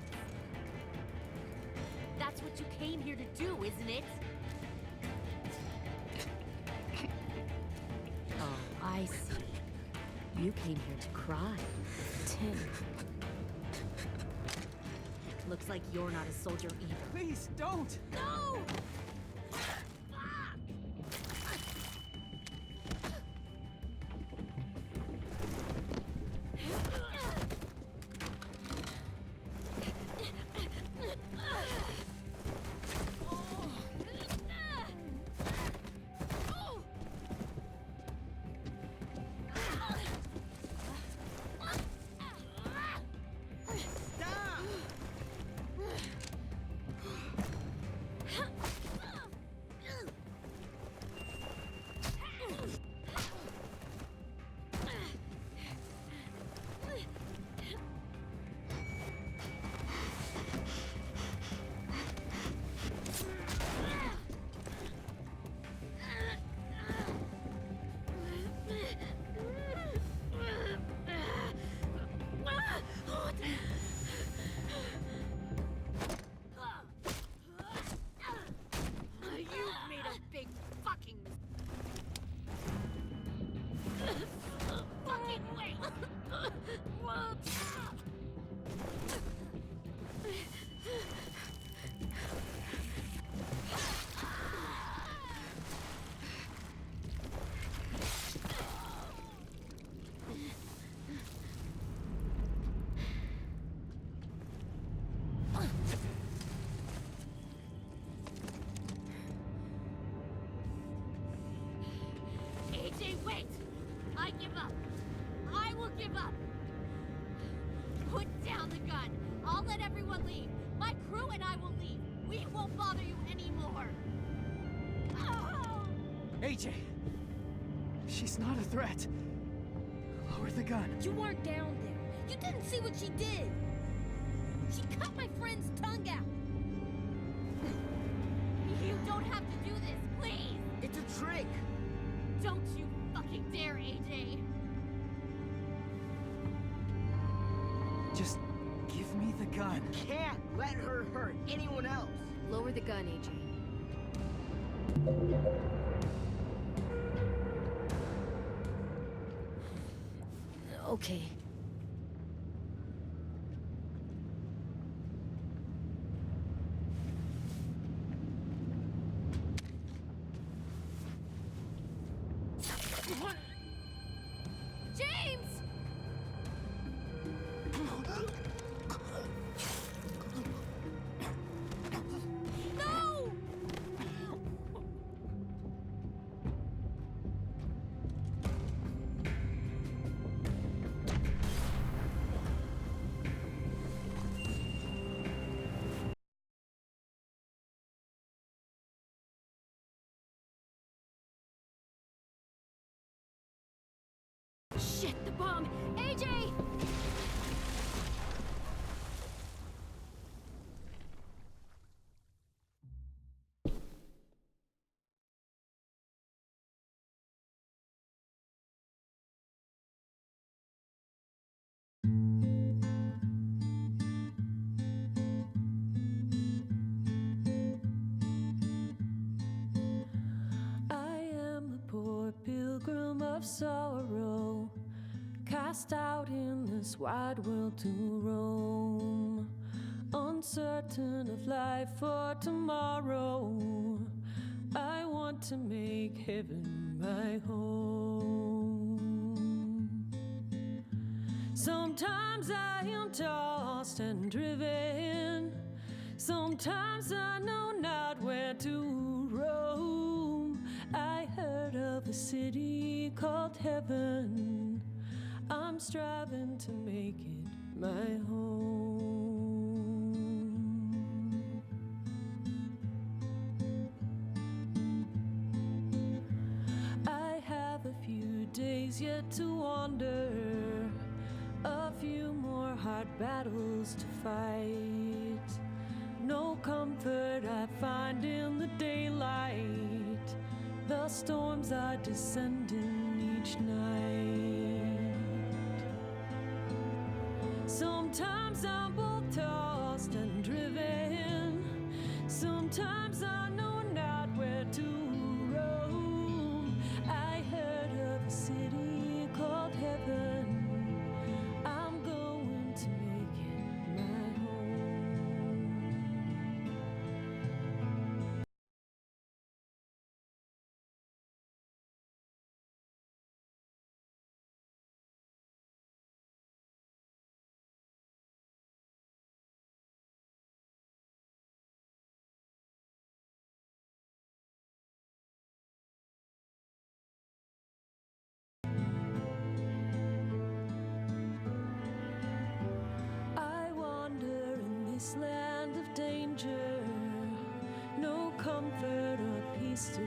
That's what you came here to do, isn't it? Oh, I see. You came here to cry. Tim. Looks like you're not a soldier either. Please, don't! No! Wait! I give up. I will give up. Put down the gun. I'll let everyone leave. My crew and I will leave. We won't bother you anymore. Oh! AJ! She's not a threat. Lower the gun. You weren't down there. You didn't see what she did. She cut my friend's tongue out. You don't have to do this, please. It's a trick. Don't you fucking dare, AJ. Just give me the gun. Can't let her hurt anyone else. Lower the gun, AJ. Okay. James! No! Shit, the bomb! AJ! I am a poor of sorrow, cast out in this wide world to roam, uncertain of life for tomorrow. I want to make heaven my home. Sometimes I am tossed and driven, sometimes I know not where to roam. I heard of a city called heaven, I'm striving to make it my home. I have a few days yet to wander, a few more hard battles to fight. No comfort I find in the daylight, the storms are descending each night. Sometimes I'm both tossed and driven, sometimes I know not where to roam. I heard of a city called heaven, I'm going to make it my home. I wander in this land of danger, no comfort or peace to